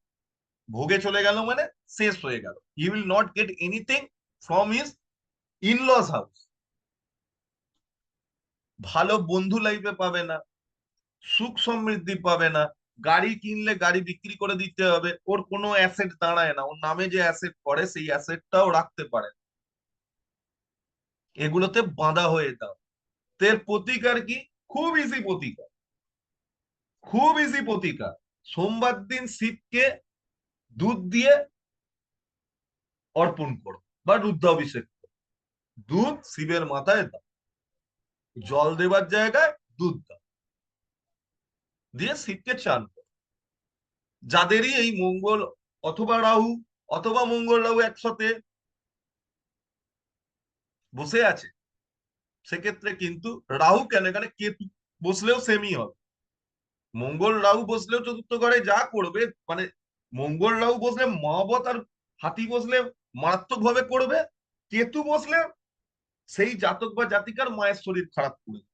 ভোগে চলে গেল মানে শেষ হয়ে গেল, he will not get anything from his in-laws house. ভালো বন্ধু লাইফে পাবে না, সুখ সমৃদ্ধি পাবে না, গাড়ি কিনলে গাড়ি বিক্রি করে দিতে হবে, ওর কোনো অ্যাসেট দাঁড়ায় না, ওর নামে যে অ্যাসেট করে সেই অ্যাসেটটাও রাখতে পারে না। এগুলোতে বাঁধা হয়ে দাও। এর প্রতিকার কি? খুব ইজি প্রতিকার, খুব ইজি প্রতিকার। সোমবার দিন শিবকে দুধ দিয়ে অর্পণ করো বা রুদ্রাভিষেক করো। দুধ শিবের মাথায় দাও, জল দেবার জায়গায় দুধ দাও, দিয়ে শিবকে চান করো। যাদেরই এই মঙ্গল অথবা রাহু অথবা মঙ্গল রাহু একসাথে বসে আছে, সেক্ষেত্রে কিন্তু রাহু কেন, এখানে কেতু বসলেও সেমই হবে। মঙ্গল রাহু বসলেও চতুর্থ ঘরে যা করবে, মানে মঙ্গল রাহু বসলে মহাবত আর হাতি বসলে মারাত্মক ভাবে করবে, কেতু বসলে সেই জাতক বা জাতিকার মায়ের শরীর খারাপ করবে।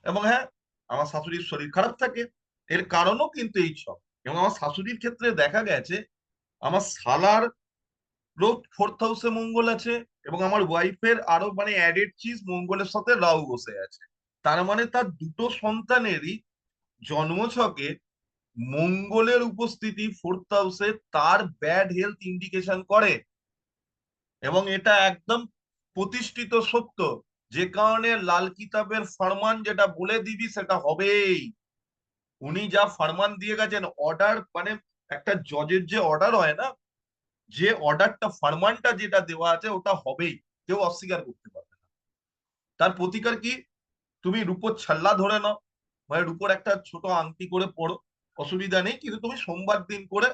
এবং হ্যাঁ, আমার শাশুড়ির শরীর খারাপ থাকে, এর কারণও কিন্তু এই সব। এবং আমার শাশুড়ির ক্ষেত্রে দেখা গেছে, আমার শালার রোজ ফোর্থ হাউসে মঙ্গল আছে, এবং আমার ওয়াইফের আরো মানে অ্যাডেড চিজ মঙ্গলের সাথে রাহু বসে আছে। তার মানে তার দুটো সন্তানেরই জন্মছকে মঙ্গলের উপস্থিতি ফোর্থ হাউসে তার ব্যাড হেলথ ইন্ডিকেশন করে। এবং এটা একদম প্রতিষ্ঠিত সত্য, যে কারণে লাল কিতাবের ফরমান যেটা বলে দিবি সেটা হবেই। উনি যা ফরমান দিয়ে গেছেন, অর্ডার মানে একটা জজের যে অর্ডার হয় না, যে অর্ডারটা ফরমানটা যেটা দেওয়া আছে ওটা হবেই, কেউ অস্বীকার করতে পারবে না। তার প্রতিকার কি? তুমি রূপোর ছাল্লা ধরে নাও, মানে রূপোর একটা ছোট আংটি করে পড়ো, অসুবিধা নেই, কিন্তু তুমি সোমবার দিন করে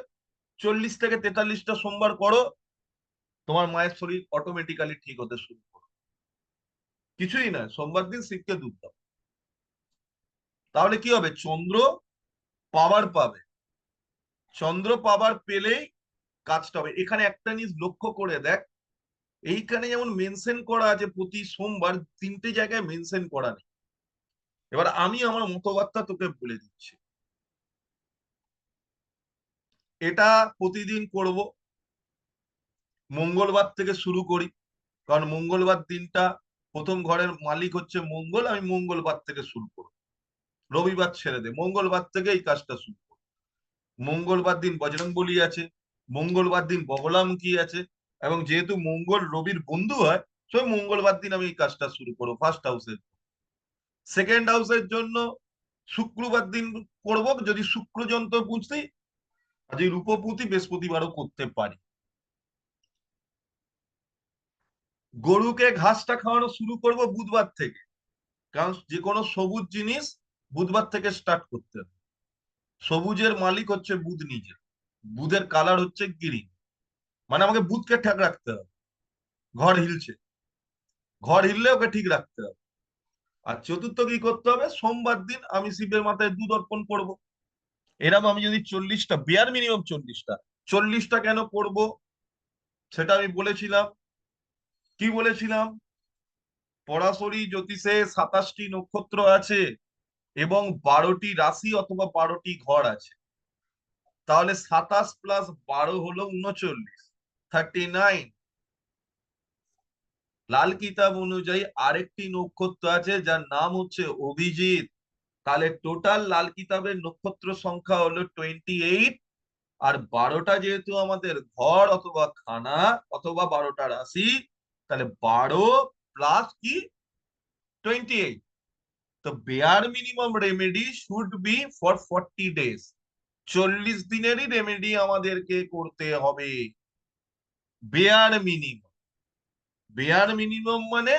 40 থেকে 43টা সোমবার করো, তোমার মায়ের শরীর অটোমেটিক্যালি ঠিক হতে শুরু করো। কিছুই না, সোমবার দিন শিবকে দুধ দাও, তাহলে কি হবে? চন্দ্র পাওয়ার পাবে, চন্দ্র পাওয়ার পেলেই কাজটা হবে। এখানে একটা জিনিস লক্ষ্য করে দেখ, এইখানে যেমন মেনশন করা আছে প্রতি সোমবার, 3টে জায়গায় মেনশন করা নেই। এবার আমি আমার মতবাদটা তোকে বলে দিচ্ছি, এটা প্রতিদিন করব, মঙ্গলবার থেকে শুরু করি, কারণ মঙ্গলবার দিনটা প্রথম ঘরের মালিক হচ্ছে মঙ্গল, আমি মঙ্গলবার থেকে শুরু করব, রবিবার ছেড়ে দে, মঙ্গলবার থেকে এই কাজটা শুরু করব। মঙ্গলবার দিন বজরং বলি আছে, মঙ্গলবার দিন বগলামুখী আছে, এবং যেহেতু মঙ্গল রবির বন্ধু হয়, তো মঙ্গলবার দিন আমি এই কাজটা শুরু করবো ফার্স্ট হাউসের। সেকেন্ড হাউসের জন্য শুক্রবার দিন করব, যদি শুক্র যন্ত্র পুঁজি, যদি রূপপুঁতি বৃহস্পতিবারও করতে পারি। গরুকে ঘাসটা খাওয়ানো শুরু করব বুধবার থেকে, কারণ যে কোনো সবুজ জিনিস বুধবার থেকে স্টার্ট করতে হবে। সবুজের মালিক হচ্ছে বুধ নিজে, বুধের কালার হচ্ছে গ্রিন, মানে আমাকে বুধকে ঠেক রাখতে হবে, ঘর হিলছে, ঘর হিললে ওকে ঠিক রাখতে হবে। আর চতুর্থ কি করতে হবে, সোমবার দিন আমি শিবের মাথায় দুধ অর্পণ করবো। এরকম আমি যদি 40টা, বেয়ার মিনিমাম 40টা, 40টা কেন করব সেটা আমি বলেছিলাম। কি বলেছিলাম, সরাসরি জ্যোতিষে 27টি নক্ষত্র আছে এবং 12টি রাশি অথবা 12টি ঘর আছে। তাহলে 27 + 12 হলো 39, 39। লাল কিতাব অনুযায়ী আরেকটি নক্ষত্র আছে যার নাম হচ্ছে অভিজিৎ। তাহলে টোটাল লাল কিতাবের নক্ষত্র সংখ্যা হলো 28। আর 12টা যেহেতু আমাদের ঘর অথবা খানা অথবা 12টা রাশি, তাহলে 12 প্লাস কি 28। তো bare minimum remedy should be for 40 days. 40 দিনেরই রেমেডি আমাদেরকে করতে হবে। বেয়ার মিনিমাম, বেয়ার মিনিমাম মানে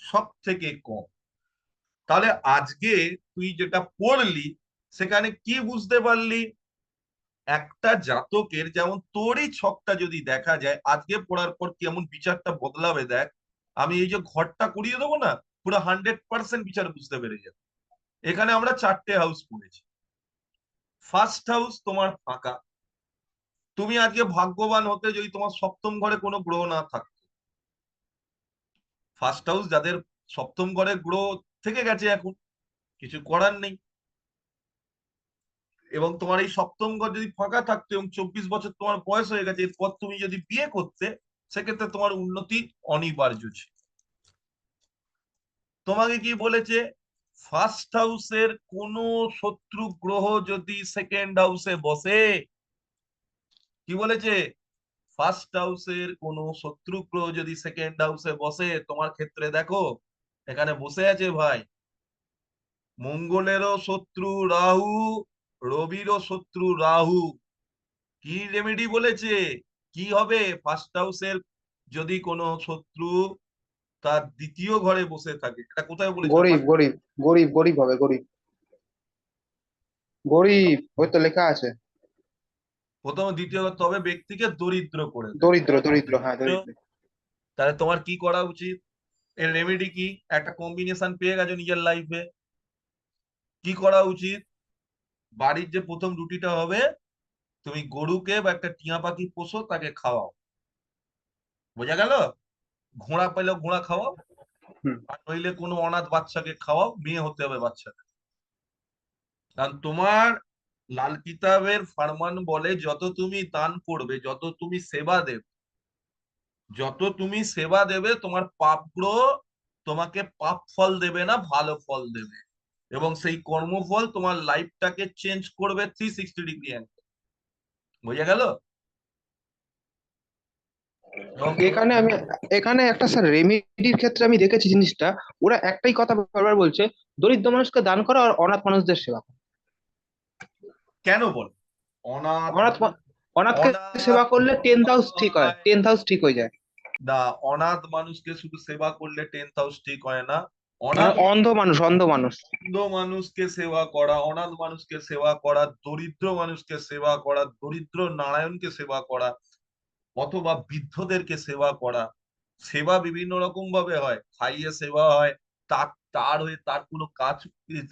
সব থেকে কম। তাহলে আজকে তুই যেটা পড়লি সেখানে কি বুঝতে পারলি, একটা জাতকের যেমন তোরই ছকটা যদি দেখা যায় আজকে পড়ার পর কেমন বিচারটা বদলাবে দেখ। আমি এই যে ঘরটা করিয়ে দেবো না, পুরো 100% বিচার বুঝতে পেরে যাবে। এখানে আমরা 4টে হাউস পড়েছি। ফার্স্ট হাউস তোমার ফাঁকা। তুমি আজকে ভাগ্যবান হতে যদি তোমার সপ্তম ঘরে কোনো গ্রহ না থাকতো। ফার্স্ট হাউস যাদের সপ্তম ঘরে গ্রহ থেকে গেছে এখন কিছু করার নেই। এবং তোমার এই সপ্তম ঘর যদি ফাঁকা থাকতো এবং 24 বছর তোমার বয়স হয়ে গেছে, এরপর তুমি যদি বিয়ে করতে, সেক্ষেত্রে তোমার উন্নতি অনিবার্য ছিল। তোমাকে কি বলেছে, ফার্স্ট হাউসের কোন শত্রু গ্রহ যদি সেকেন্ড হাউসে বসে, কি বলেছে, ফার্স্ট হাউসের কোন শত্রু গ্রহ যদি সেকেন্ড হাউসে বসে, তোমার ক্ষেত্রে দেখো এখানে বসে আছে ভাই, মঙ্গলেরও শত্রু রাহু, রবিরও শত্রু রাহু। কি রেমেডি বলেছে, কি হবে, ফার্স্ট হাউসের যদি কোনো শত্রু তার দ্বিতীয় ঘরে বসে থাকে, এটা কোথায় বলেছিল, গরিব গরিব, গরিব গরিব হবে, গরিব গরিব, ওই তো লেখা আছে। প্রথম দ্বিতীয় ঘর, তবে ব্যক্তিকে দরিদ্র করে দেয়। দরিদ্র দরিদ্র, হ্যাঁ দরিদ্র। তাহলে তোমার কি করা উচিত, এর রেমেডি কি, একটা কম্বিনেশন পেয়ে গেছো নিজের লাইফে, কি করা উচিত, বাড়ির যে প্রথম রুটিটা হবে, তুমি গরুকে বা একটা টিয়া পাখি পোষো, তাকে খাওয়াও। বোঝা গেল, ঘোড়া পেলে ঘোড়া খাওয়াও, হুম। আর নইলে কোনো অনাথ বাচ্চাকে খাওয়াও, মেয়ে হতে হবে বাচ্চাকে। কারণ তোমার লাল কিতাবের ফারমান বলে যত তুমি দান করবে, যত তুমি সেবা দেবে, যত তুমি সেবা দেবে, তোমার পাপ গ্রহ তোমাকে পাপ ফল দেবে না, ভালো ফল দেবে। এবং সেই কর্মফল তোমার লাইফটাকে চেঞ্জ করবে 360 ডিগ্রি অ্যাঙ্গেল। বোঝা গেল। এবং এখানে আমি, এখানে একটা স্যার রেমিডির ক্ষেত্রে আমি দেখেছি জিনিসটা, ওরা একটাই কথা বারবার বলছে, দরিদ্র মানুষকে দান করো আর অনাথ মানুষদের সেবা করো। কেন বল, অনাথ অনাথ মানুষ, অনাথকে অনাথ সেবা করলে টেন্থ হাউস ঠিক হয়, নয়, টেন্থ হাউস ঠিক হয়ে যায়। না, অনাথ মানুষকে শুধু সেবা করলে 10th হাউস ঠিক হয় না। অনাথ অন্ধ মানুষ, অন্ধ মানুষ। অন্ধ মানুষকে সেবা করা, অনাথ মানুষকে সেবা করা, দরিদ্র মানুষকে সেবা করা, দরিদ্র নারায়ণকে সেবা করা, অথবা বৃদ্ধদেরকে সেবা করা। সেবা বিভিন্ন রকম ভাবে হয়, খাইয়ে সেবা হয়, তার তার হয়ে তার কোনো কাজ,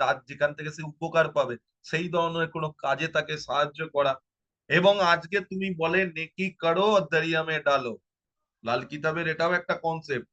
তার যেখান থেকে সে উপকার পাবে সেই ধরনের কোনো কাজে তাকে সাহায্য করা। এবং আজকে তুমি বলে নেকি করো আর দরিয়া মে ডালো, লাল কিতাবের এটাও একটা কনসেপ্ট।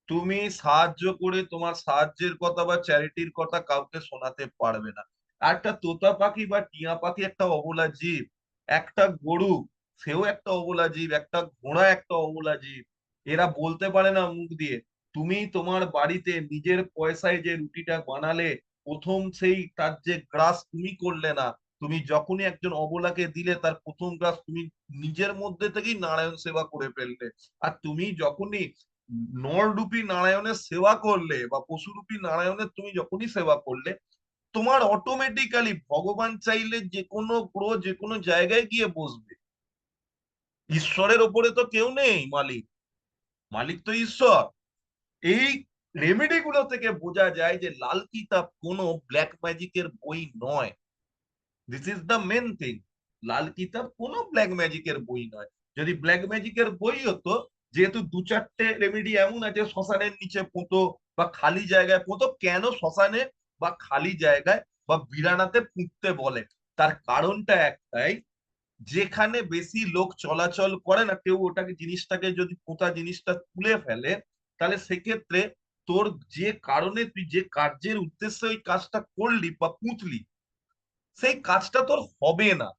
তুমি সাহায্য করে তোমার সাহায্যের কথা বা চ্যারিটির কথা কাউকে শোনাতে পারবে না। একটা তোতা পাখি বা টিয়া পাখি একটা অবলা জীব, একটা গরু সেও একটা অবলা জীব, একটা ঘোড়া একটা অবলা জীব। এরা বলতে পারে না মুখ দিয়ে। তুমি তোমার বাড়িতে নিজের পয়সায় যে রুটিটা বানালে, প্রথম সেই তার যে গ্রাস তুমি করলে না, তুমি যখনই একজন অবলাকে দিলে তার প্রথম গ্রাস তুমি নিজের মধ্যে থেকেই নারায়ণ সেবা করে ফেললে। আর তুমি যখনই নররূপী নারায়ণের সেবা করলে বা পশুরূপী নারায়ণের তুমি যখনই সেবা করলে, তোমার অটোমেটিক্যালি ভগবান চাইলে যে কোনো গ্রহ যে কোনো জায়গায় গিয়ে বসবে। ঈশ্বরের ওপরে তো কেউ নেই মালিক, মালিক তো ঈশ্বর। এই রেমেডি গুলো থেকে বোঝা যায় যে লাল কিতাব কোনো ব্ল্যাক ম্যাজিকের বই নয়। This is the main thing. লাল কিতাব কোনো ব্ল্যাক ম্যাজিকের বই নয়। যদি ব্ল্যাক ম্যাজিকের বই হতো, যেহেতু দু চারটে রেমেডি এমন আছে, শ্মশানের নিচে পোঁতো বা খালি জায়গায় পোঁতো। কেন শ্মশানে বা খালি জায়গায় বা বিড়ানাতে পুঁততে বলে, তার কারণটা একটাই, যেখানে বেশি লোক চলাচল করে না, কেউ ওটাকে জিনিসটাকে যদি পোঁতা জিনিসটা তুলে ফেলে, তাহলে সেক্ষেত্রে তোর যে কারণে তুই যে কার্যের উদ্দেশ্যে ওই কাজটা করলি বা পুঁতলি, সেই কাজটা তোর হবে না।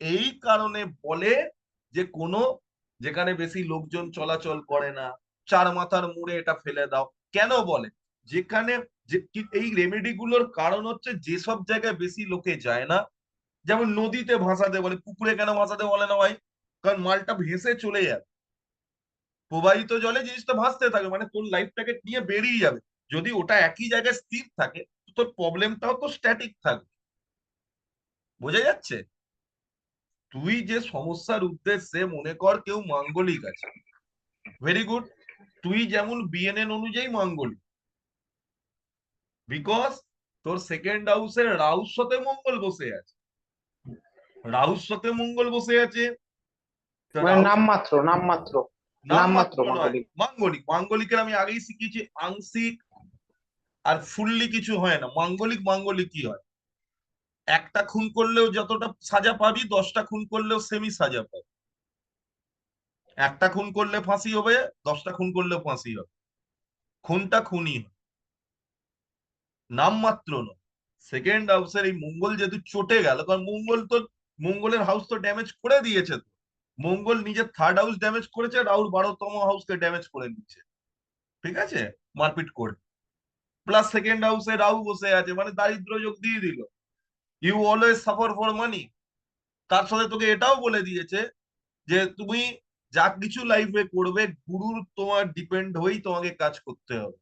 এই কারণে বলে যে কোনো, যেখানে বেশি লোকজন চলাচল করে না, চার মাথার মুড়ে এটা ফেলে দাও। কেন বলে, যেখানে এই রেমেডি গুলোর কারণ হচ্ছে যেসব জায়গায় বেশি লোকে যায় না, যেমন নদীতে ভাসাতে বলে, পুকুরে কেন ভাসাতে বলে না ভাই? কারণ মালটা ভেসে চলে যাবে, প্রবাহিত জলে জিনিসটা ভাসতে থাকে, মানে তোর লাইফটাকে নিয়ে বেরিয়ে যাবে। যদি ওটা একই জায়গায় স্থির থাকে, তো তোর প্রবলেমটাও তো স্ট্যাটিক থাকবে। বোঝা যাচ্ছে? তুই যে সমস্যার উদ্দেশ্যে, মনে কর কেউ মাঙ্গলিক আছে, ভেরি গুড, তুই যেমন বিএনএন অনুযায়ী মাঙ্গলিক, বিকজ তোর সেকেন্ড হাউসে রাহুর সাথে মঙ্গল বসে আছে, রাহুর সাথে মঙ্গল বসে আছে। তো মানে রাহু নামমাত্র, নামমাত্র, নামমাত্র নামমাত্র নয়, মাঙ্গলিক। মাঙ্গলিক। মাঙ্গলিকের আমি আগেই শিখিয়েছি আংশিক আর ফুললি কিছু হয় না। মাঙ্গলিক মাঙ্গলিকই হয়। একটা খুন করলেও যতটা সাজা পাবি, 10টা খুন করলেও সেমি সাজা পাবি। একটা খুন করলে ফাঁসি হবে, 10টা খুন করলেও ফাঁসি হবে। খুনটা খুনই হয়, নামমাত্র নয়। সেকেন্ড হাউসের এই মঙ্গল যেহেতু চটে গেল, কারণ মঙ্গল তো, মঙ্গলের হাউস তো ড্যামেজ করে দিয়েছে তো। মঙ্গল নিজের থার্ড হাউস ড্যামেজ করেছে, রাহুল 12তম হাউসকে ড্যামেজ করে নিচ্ছে, ঠিক আছে, মারপিট করে। প্লাস সেকেন্ড হাউসে রাহু বসে আছে, মানে দারিদ্র যোগ দিয়ে দিল। You always suffer for money. তার সাথে তোকে এটাও বলে দিয়েছে যে তুমি যা কিছু লাইফে করবে, গুরুর তোমার ডিপেন্ড হয়েই তোমাকে কাজ করতে হবে।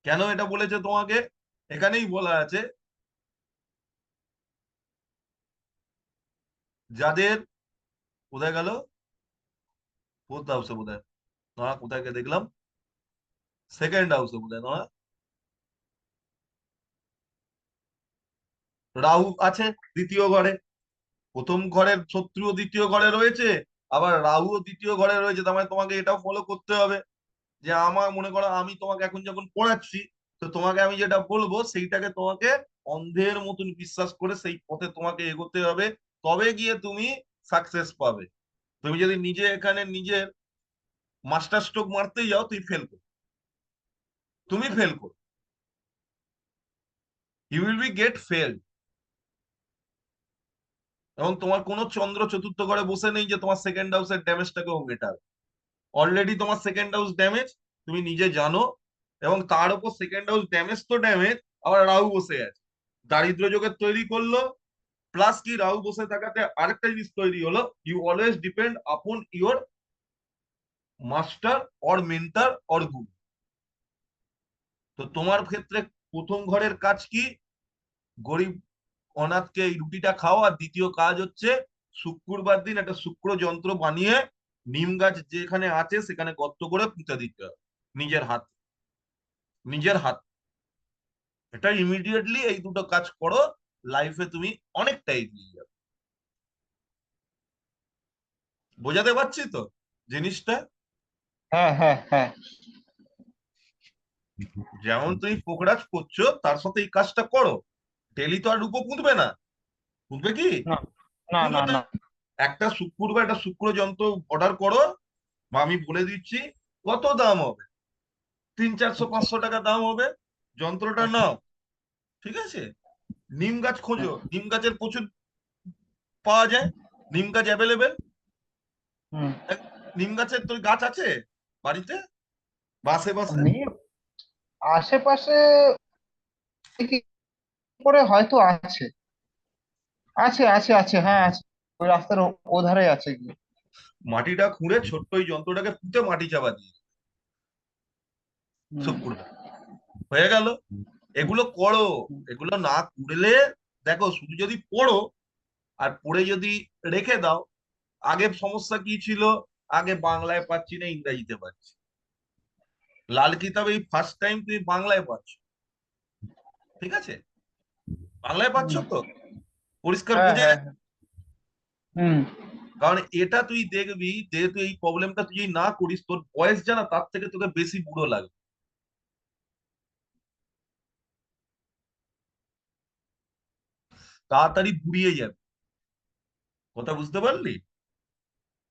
কেন এটা বলেছে তোমাকে? এখানেই বলা আছে, যাদের, কোথায় গেল, ফোর্থ হাউসে বোধহয়, না কোথায় গিয়ে দেখলাম, সেকেন্ড হাউসে বোধহয় না, রাহু আছে দ্বিতীয় ঘরে। প্রথম ঘরের শত্রুও দ্বিতীয় ঘরে রয়েছে, আবার রাহুও দ্বিতীয় ঘরে রয়েছে। তার মানে তোমাকে এটাও ফলো করতে হবে যে, আমার মনে করো আমি তোমাকে এখন যখন পড়াচ্ছি, তো তোমাকে আমি যেটা বলবো সেইটাকে তোমাকে অন্ধের মতন বিশ্বাস করে সেই পথে তোমাকে এগোতে হবে। তবে গিয়ে তুমি সাকসেস পাবে। তুমি যদি নিজে এখানে নিজের মাস্টার স্ট্রোক মারতেই যাও, তুই ফেল করো, তুমি ফেল করো, you will be get fail. এবং তোমার কোনো চন্দ্র চতুর্থ ঘরে বসে নেই যে তোমার সেকেন্ড হাউসের ড্যামেজটাকেও মেটাবে। অলরেডি তোমার সেকেন্ড হাউস ড্যামেজ, তুমি নিজে জানো। এবং তার উপর সেকেন্ড হাউস ড্যামেজ তো ড্যামেজ, আবার রাহু বসে আছে, দারিদ্র যোগের তৈরি করলো। প্লাস কি, রাহু বসে থাকাতে আরেকটা জিনিস তৈরি হলো, you always depend upon your master or mentor or guru. তো তোমার ক্ষেত্রে প্রথম ঘরের কাজ কি? গরিব অনাথকে এই রুটিটা খাও। আর দ্বিতীয় কাজ হচ্ছে, শুক্রবার দিন একটা শুক্র যন্ত্র বানিয়ে নিম গাছ যেখানে আছে সেখানে গর্ত করে পুঁতে দিতে হবে, নিজের হাত, নিজের হাত। এটা ইমিডিয়েটলি এই দুটো কাজ করো, লাইফে তুমি অনেকটা এগিয়ে যাবে। বোঝাতে পারছি তো জিনিসটা? হ্যাঁ, হ্যাঁ, হ্যাঁ। যেমন তুমি পোকরাজ করছো, তার সাথে এই কাজটা করো। ডেলি তো আর রূপো পুঁতবে না, পুঁতবে কি? না, না, পুঁতবে না, না। না। একটা শুক্র বা একটা শুক্র যন্ত্র অর্ডার করো, বা আমি বলে দিচ্ছি কত দাম হবে, 300-400-500 টাকা দাম হবে। যন্ত্রটা আচ্ছা। নাও, ঠিক আছে। নিম গাছ খোঁজো, নিম গাছের প্রচুর পাওয়া যায়, নিম গাছ অ্যাভেলেবেল। হুম। নিম গাছের তোর গাছ আছে বাড়িতে বা আশেপাশে? নেই, আশেপাশে কি করে হয়তো আছে। আছে, আছে, আছে, হ্যাঁ আছে। ওই রাস্তার ওধারে আছে গিয়ে। মাটিটা খুঁড়ে ছোট্ট ওই যন্ত্রটাকে পুঁতে মাটি চাপা দিয়ে হুম। শুক্রটা হয়ে গেল। এগুলো করো, এগুলো না করলে, দেখো শুধু যদি পড়ো আর পড়ে যদি রেখে দাও, আগে সমস্যা কি ছিল, আগে বাংলায় পাচ্ছি না, ইংরাজিতে পাচ্ছি। লাল কিতাবে এই ফার্স্ট টাইম তুমি বাংলায় পাচ্ছ, ঠিক আছে, বাংলায় পাচ্ছ হুম। তো, পরিষ্কার হ্যাঁ, বোঝা হ্যাঁ, যাচ্ছে? হ্যাঁ। হুম। কারণ এটা তুই দেখবি, যেহেতু এই প্রবলেমটা তুই যদি না করিস, তোর বয়স জানা তার থেকে তোকে বেশি বুড়ো লাগবে, তাড়াতাড়ি বুড়িয়ে যাবে। কথা বুঝতে পারলি?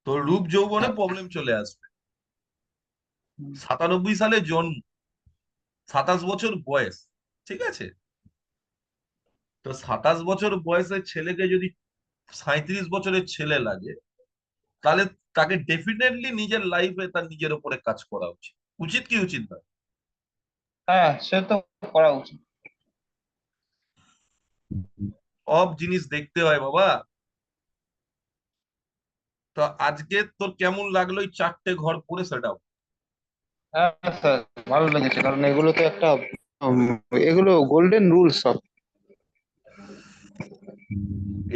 তোর রূপ যৌবনে প্রবলেম চলে আসবে। 97 সালে জন্ম, 27 বছর বয়স, ঠিক আছে? তো 27 বছর বয়সের ছেলেকে যদি 37 বছরের ছেলে লাগে, তাহলে তাকে ডেফিনেটলি নিজের লাইফে তার নিজের উপরে কাজ করা উচিত। উচিত কি উচিত না? হ্যাঁ, সে তো করা উচিত। সব জিনিস দেখতে হয় বাবা। তো আজকে তোর কেমন লাগলো এই 4টে ঘর পরে সেটা? হ্যাঁ স্যার, ভালো লেগেছে, কারণ এগুলো তো একটা উম, এগুলো গোল্ডেন রুল সব।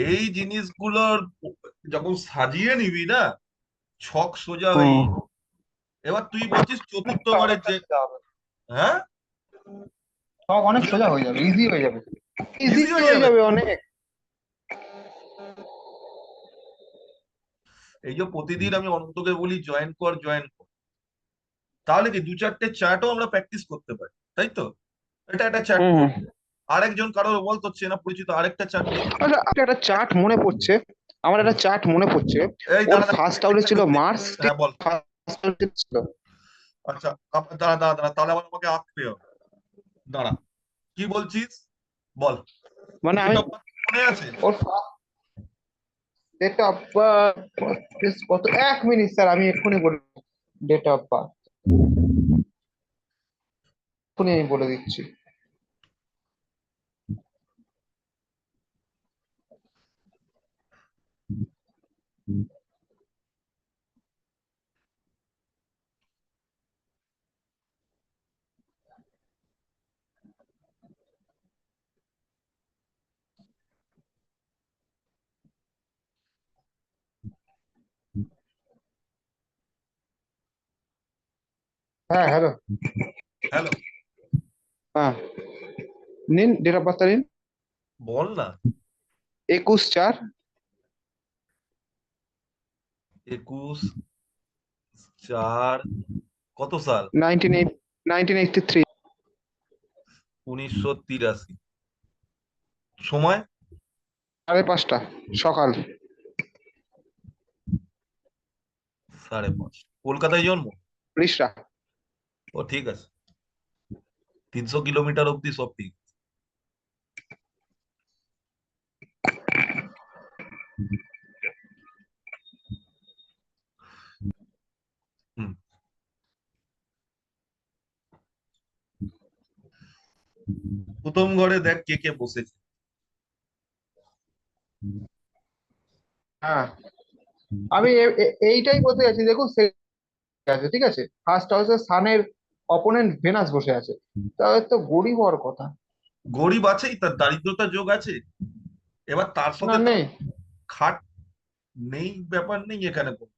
এই জিনিসগুলোর যখন সাজিয়ে নিবি না, ছক সোজা হয়ে হুম। যাবে। এবার তুই বলছিস চতুর্থ ঘরের অনেকটা যে, সোজা হবে, হ্যাঁ, সব অনেক কি সোজা হবে? হয়ে যাবে, ইজি হয়ে যাবে, ইজি ইজি হয়ে হয়ে যাবে। যাবে অনেক। এই যে প্রতিদিন আমি অনন্তকে বলি জয়েন কর জয়েন কর, তাহলে কি 2-4টে চার্টও আমরা প্র্যাকটিস করতে পারি, তাই তো? এটা একটা চার্ট হুম কর, হুম। আরেকজন কারোর বল তোর চেনা পরিচিত আরেকটা চার্ট দেখি। আচ্ছা, একটা চার্ট মনে পড়ছে, আমার হুম। একটা চার্ট মনে পড়ছে। এই ওর দাঁড়া দাঁড়া, ফার্স্ট হাউসে আরেকটা ছিল করতে, মার্স, হ্যাঁ বল। ফার্স্ট হাউসে ছিল। আচ্ছা, দাঁড়া দাঁড়া দাঁড়া, তাহলে আবার আমাকে আঁকতে হবে। দাঁড়া, কি বলছিস বল। মানে ডেট আমি অফ বার্থ মনে আছে? ওর ডেট অফ বার্থ কত, 1 মিনিট স্যার, আমি এক্ষুনি বলে, ডেট অফ বার্থ এক্ষুনি আমি বলে দিচ্ছি। হ্যাঁ, হ্যালো। হ্যালো, হ্যাঁ, নিন ডেট অফ বার্থটা নিন। বল না। 21/4। 21/4 কত সাল? 1983। 1983। সময়? 5:30 সকাল। 5:30। কলকাতায় জন্ম? উড়িষ্যা। ও ঠিক আছে, 300 কিলোমিটার অব্দি সব ঠিক। হুম। প্রথম ঘরে দেখ কে কে বসেছে। হ্যাঁ, আমি এইটাই বলতে চাইছি, দেখুন সে আছে, ঠিক আছে, ফার্স্ট হাউসে সানের অপোনেন্ট ভেনাস বসে আছে, তাহলে তো গরিব হওয়ার কথা। গরিব আছেই, তার দারিদ্রতা যোগ আছে। এবার তার না, সাথে তার নেই। খাট নেই, ব্যাপার নেই এখানে কোনো।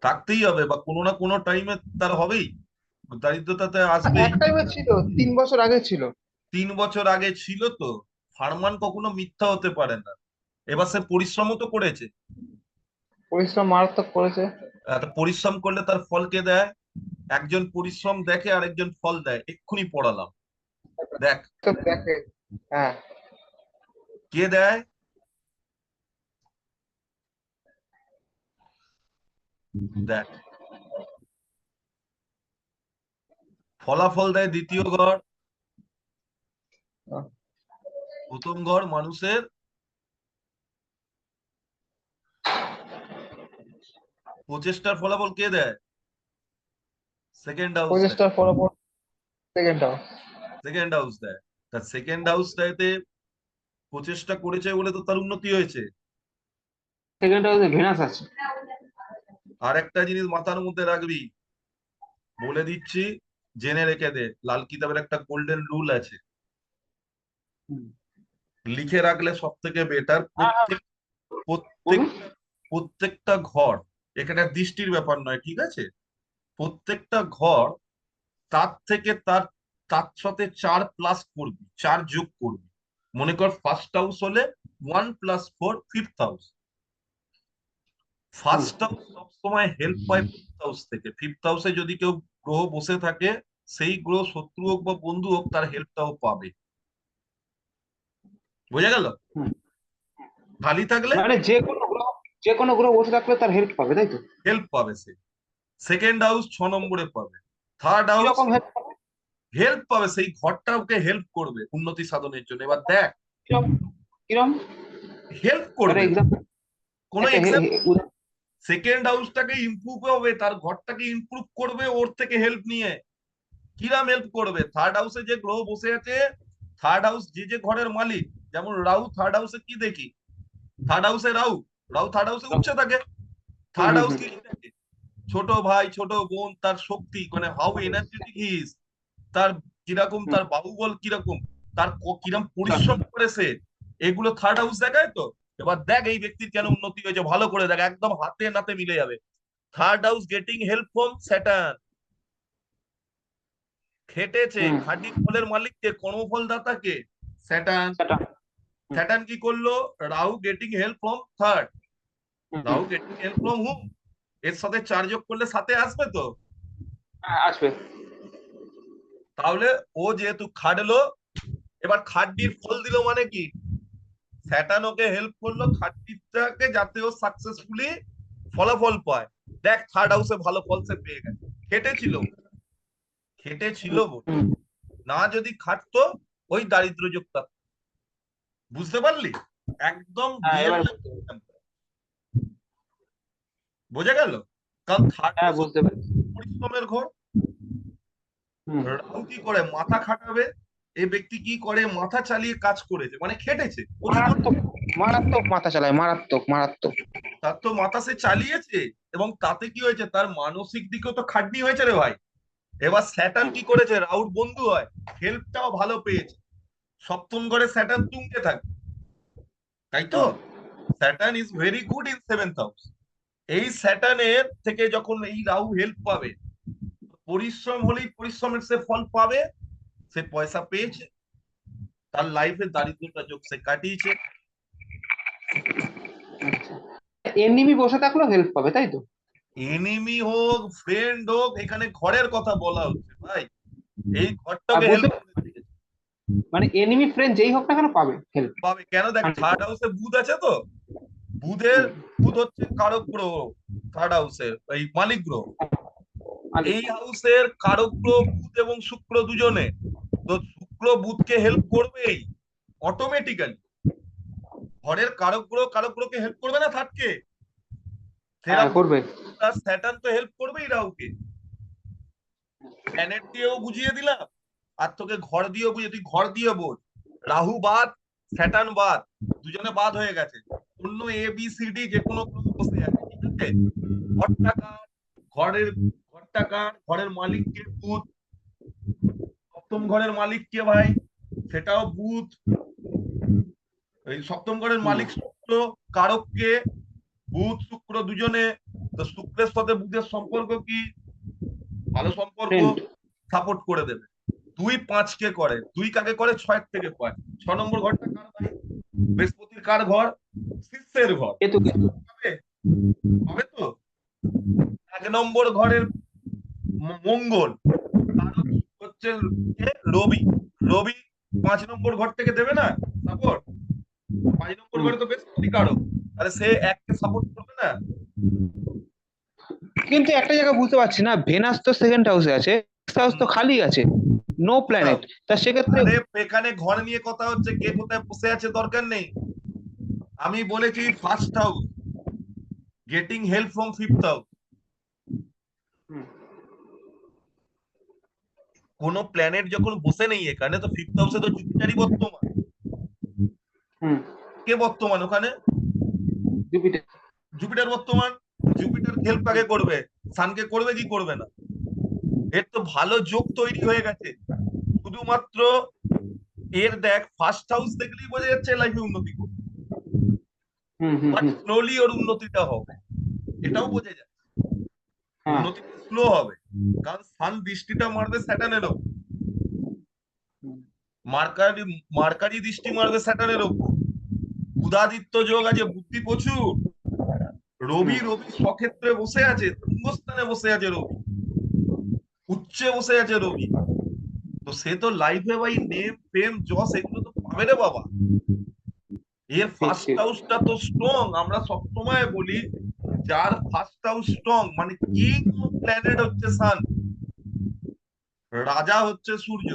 থাকতেই হবে, বা কোনো না কোনো টাইমে তার হবেই, দারিদ্রতাতে আসবেই। এক টাইমে ছিল, 3 বছর আগে ছিল। 3 বছর আগে ছিল তো। ফারমান কখনো মিথ্যা হতে পারে না। এবার সে পরিশ্রমও তো করেছে। পরিশ্রম মারাত্মক করেছে। তো পরিশ্রম করলে তার ফল কে দেয়? একজন পরিশ্রম দেখে আরেকজন ফল দেয়, এক্ষুনি পড়ালাম। দেখ, তো দেখে। হ্যাঁ। কে দেয়? দেখ, ফলাফল দেয় দ্বিতীয় ঘর। প্রথম ঘর মানুষের প্রচেষ্টার ফলাফল কে দেয়? সেকেন্ড হাউস দেয়। প্রচেষ্টার ফলাফল সেকেন্ড হাউস। সেকেন্ড হাউস দেয়। তার সেকেন্ড হাউসটাতে প্রচেষ্টা করেছে বলে তো তার উন্নতি হয়েছে। সেকেন্ড হাউসে ভেনাস আছে। আর একটা জিনিস মাথার মধ্যে রাখবি, বলে দিচ্ছি, জেনে রেখে দে, লাল কিতাবের একটা গোল্ডেন রুল আছে, হুম। লিখে রাখলে সব থেকে বেটার। হ্যাঁ হ্যাঁ, প্রত্যেক প্রত্যেক বলুন। প্রত্যেকটা ঘর, এখানে আর দৃষ্টির ব্যাপার নয়, ঠিক আছে? প্রত্যেকটা ঘর, তার থেকে তার তার সাথে 4 প্লাস করবি, 4 যোগ করবি। মনে কর ফার্স্ট হাউস হলে 1+4 ফিফথ হাউস, হুম। ফার্স্ট হাউস সবসময় হেল্প পায় ফিফথ হাউস থেকে। ফিফথ হাউসে যদি কেউ গ্রহ বসে থাকে, সেই গ্রহ শত্রু হোক বা বন্ধু হোক, তার হেল্পটাও পাবে। বোঝা গেল? হুম। খালি থাকলে মানে যে কোনো গ্রহ বসে থাকলে তার হেল্প পাবে, তাই তো? হেল্প পাবে সে। সেকেন্ড হাউস 6 নম্বরে পাবে। থার্ড হাউস কিরকম হেল্প পাবে? হেল্প পাবে, সেই ঘরটা ওকে হেল্প করবে উন্নতি সাধনের জন্য। এবার দেখ, কিরকম? কিরম? হেল্প একটা করবে। এক্সাম্পল। কোনো একটা এক্সাম্পল, সেকেন্ড হাউসটাকে ইমপ্রুভ হবে, তার ঘরটাকে ইমপ্রুভ করবে ওর থেকে হেল্প নিয়ে। কিরাম হেল্প করবে? থার্ড হাউসে যে গ্রহ বসে আছে, থার্ড হাউস যে যে ঘরের মালিক, যেমন রাহু থার্ড হাউসে কি দেখি? থার্ড হাউসে রাহু, রাহু থার্ড হাউসে উচ্চ থাকে। হুম থার্ড হুম হাউস হুম। কি দেখে? ছোট ভাই ছোট বোন, তার শক্তি, মানে হাউ এনার্জেটিক হিজ, তার কিরকম, হুম। তার বাহুবল কিরকম, তার কিরম আচ্ছা। পরিশ্রম করে সে, এগুলো থার্ড হাউস দেখায় তো। এবার দেখ এই ব্যক্তির কেন উন্নতি হয়েছে, ভালো করে দেখ, একদম হাতে নাতে মিলে যাবে। Third house getting help from Saturn. খেটেছে, হুম। খাঁটি ফলের মালিককে, কর্মফলদাতাকে, স্যাটার্ন। সেটা। হুম। স্যাটার্ন কি করলো? Rahu getting help from third. Hmm. Rahu getting help from হুম? এর সাথে 4 যোগ করলে 7-এ আসবে তো। হ্যাঁ, আসবে। তাহলে ও যেহেতু খাটলো, এবার খাটনির ফল দিল মানে কি? স্যাটার্ন ওকে হেল্প করলো খাটনিটাকে, যাতে ও সাকসেসফুলি ফলাফল পায়। দেখ থার্ড হাউসে ভালো ফল সে পেয়ে গেছে। খেটেছিল, খেটেছিল বলে। হুম। না যদি খাটতো, ওই দারিদ্র যোগটা। বুঝতে পারলি? একদম হ্যাঁ, রিয়েল এবার লাইফ। বুঝতে পারছি। বোঝা গেল? কারণ থার্ড হ্যাঁ, হাউস বুঝতে পারছি। পরিশ্রমের ঘর। হুম। রাহু কি করে? মাথা খাটাবে। এই ব্যক্তি কি করে? মাথা চালিয়ে কাজ করেছে, মানে খেটেছে প্রচুর মারাত্মক। পরিমাণে। মারাত্মক মাথা চালায়, মারাত্মক মারাত্মক। তার তো মাথা সে চালিয়েছে, এবং তাতে কি হয়েছে, তার মানসিক দিকেও তো খাটনি হয়েছে রে ভাই। এবার স্যাটার্ন কি করেছে? রাহুর বন্ধু হয়, হেল্পটাও ভালো পেয়েছে। সপ্তম ঘরে স্যাটার্ন তুঙ্গে থাকে, তাই তো। হুম। Saturn is very good in seventh house. এই স্যাটার্নের থেকে যখন এই রাহু হেল্প পাবে, পরিশ্রম হলেই পরিশ্রমের সে ফল পাবে। সে পয়সা পেয়েছে, তার লাইফে দারিদ্রতা যোগ সে কাটিয়েছে। এনিমি বসে থাকলেও হেল্প পাবে, তাই তো? এনিমি হোক ফ্রেন্ড হোক, এখানে ঘরের কথা বলা হচ্ছে ভাই। এই আর ঘরটাকে বুঝতে হেল্প করে দিয়েছে। মানে এনিমি ফ্রেন্ড যেই হোক না কেন পাবে হেল্প। পাবে কেন? দেখ 100। থার্ড হাউসে বুধ আছে তো। বুধের, হুম। বুধ হচ্ছে কারক গ্রহ, থার্ড হাউসের এই মালিক গ্রহ। মালিক। এই হাউসের কারক গ্রহ বুধ এবং শুক্র দুজনে। তো শুক্র বুধকে হেল্প করবেই অটোমেটিক্যালি। ঘরের কারক গ্রহ কারক গ্রহকে হেল্প করবে না থার্ডকে? হ্যাঁ, সেরকম করবে। তার স্যাটার্ন তো হেল্প করবেই রাহুকে। প্ল্যানেট দিয়েও বুঝিয়ে দিলাম, আর তোকে ঘর দিয়েও বুঝিয়ে, তুই ঘর দিয়ে বোঝ। রাহু বাদ, স্যাটার্ন বাদ, দুজনে বাদ হয়ে গেছে। অন্য ABCD যে কোনো গ্রহ বসে আছে, ঠিক আছে। ঘরটা কার? ঘরের, ঘরটা কার? ঘরের মালিক কে? বুধ। সপ্তম ঘরের মালিক কে ভাই? সেটাও বুধ। এই সপ্তম ঘরের হুম। মালিক শুক্র। কারক কে? বুধ শুক্র দুজনে। তো শুক্রের সাথে বুধের সম্পর্ক কি? ভালো সম্পর্ক, ফ্রেন্ড। সাপোর্ট করে দেবে। 2-5 কে করে? 2 কাকে করে? 6 থেকে পায়। 6 নম্বর ঘরটা কার ভাই? বৃহস্পতির কার ঘর? শিষ্যের ঘর। কেতু কেতু। হবে? হবে তো। 1 নম্বর ঘরের মঙ্গল, কারক হচ্ছে কে? রবি। রবি 5 নম্বর ঘর থেকে দেবে না সাপোর্ট? 5 নম্বর হুম। ঘরে তো বৃহস্পতি কারক, তাহলে সে এককে সাপোর্ট করবে না? কিন্তু একটা জায়গা বুঝতে পারছি না, ভেনাস তো সেকেন্ড হাউসে আছে, হাউস হুম, তো খালি আছে, নো বুঝলাম। প্ল্যানেট। তা সেক্ষেত্রে আরে এখানে ঘর নিয়ে কথা হচ্ছে, কে কোথায় বসে আছে দরকার নেই। আমি বলেছি first house getting help from fifth house. হুম। কোন প্ল্যানেট যখন বসে নেই এখানে, তো ফিফথ হাউসে তো জুপিটারই বর্তমান। হুম। কে বর্তমান ওখানে? জুপিটার। জুপিটার বর্তমান। জুপিটার হেল্প কাকে করবে? সানকে করবে কি করবে না? এর তো ভালো যোগ তৈরি হয়ে গেছে। শুধুমাত্র এর দেখ ফার্স্ট হাউস দেখলেই বোঝা যাচ্ছে লাইফে উন্নতি করবে, হুম হুম বাট হুম। স্লোলি ওর উন্নতিটা হবে, এটাও বোঝা যায়। হ্যাঁ। উন্নতিটা স্লো হবে, কারণ সান দৃষ্টিটা মারবে স্যাটার্নের ওপর। হুম। মার্কারি, মার্কারি দৃষ্টি মারবে স্যাটার্নের ওপর। বুধাদিত্য যোগ আছে, বুদ্ধি প্রচুর। রবি হুম। রবি স্বক্ষেত্রে বসে আছে, তুঙ্গস্থানে বসে আছে রবি, উচ্চে বসে আছে রবি। তো সে তো লাইফে ভাই নেম ফেম যশ এগুলো তো পাবে রে বাবা। এর ঠিক ফার্স্ট ঠিক। হাউসটা তো স্ট্রং, আমরা সবসময় বলি যার ফার্স্ট হাউস স্ট্রং মানে কিং অফ প্ল্যানেট হচ্ছে সান, রাজা হচ্ছে সূর্য,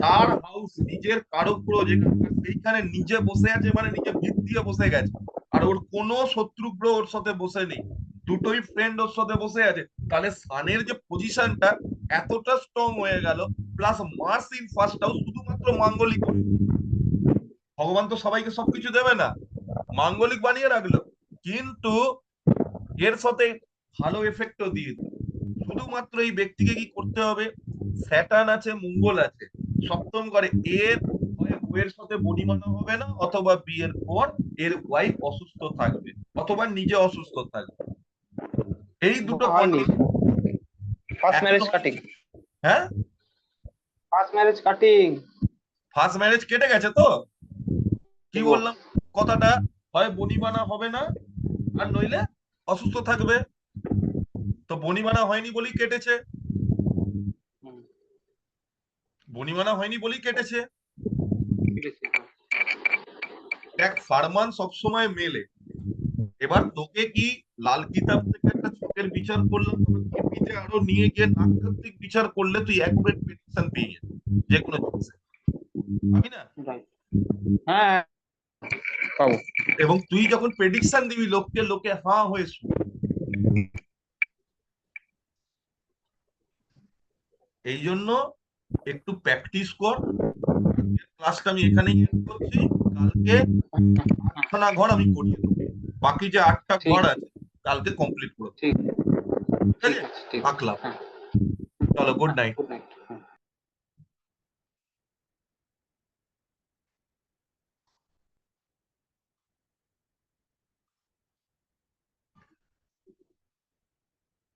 তার হাউস নিজের কারক গ্রহ যেখানকার সেইখানে নিজে বসে আছে মানে নিজে ভিত দিয়ে বসে গেছে। আর ওর কোনো শত্রু গ্রহ ওর সাথে বসে নেই, দুটোই ফ্রেন্ড ওর সাথে বসে আছে। তাহলে সানের যে পজিশনটা এতটা স্ট্রং হয়ে গেল, plus Mars in first house, শুধুমাত্র মাঙ্গলিক হলো। ভগবান তো সবাইকে সবকিছু দেবে না, মাঙ্গলিক বানিয়ে রাখলো, কিন্তু এর সাথে ভালো এফেক্টও দিয়ে দিল। শুধুমাত্র এই ব্যক্তিকে কি করতে হবে, স্যাটার্ন আছে মঙ্গল আছে সপ্তম ঘরে, এর হয় বউয়ের সাথে বনিমানা হবে না, অথবা বিয়ের পর এর ওয়াইফ অসুস্থ থাকবে, অথবা নিজে অসুস্থ থাকবে, এই দুটো হয়নি, কন্ডিশন। ফার্স্ট এখন ম্যারেজ কাটিং। হ্যাঁ, first marriage cutting. First marriage কেটে গেছে তো, কি বললাম কথাটা, হয় বনিমানা হবে না আর নইলে অসুস্থ থাকবে। তো বনিমানা হয়নি বলেই কেটেছে, বনিমানা হয়নি বলেই কেটেছে। দেখ ফারমান সবসময় মেলে। এবার তোকে কি লাল কিতাব থেকে একটা চোখের বিচার করলাম, কেপিতে আরো নিয়ে গিয়ে নাক্ষত্রিক বিচার করলে তুই অ্যাকুরেট প্রেডিকশন পেয়ে যাবি যে কোনো জিনিসে, পাবি না? হ্যাঁ, পাবো। এবং তুই যখন প্রেডিকশন দিবি লোককে, লোকে হাঁ হয়ে শুনবে। এই জন্য একটু প্র্যাকটিস কর। ক্লাসটা আমি এখানেই এন্ড করছি, কালকে 8খানা ঘর আমি করিয়ে দেবো, বাকি যে 8টা ঠিক ঘর আছে কালকে কমপ্লিট করে দেবো। ঠিক। ঠিক ঠিক আছে, আছে, ঠিক আছে, রাখলাম, হ্যাঁ। চলো, গুড নাইট।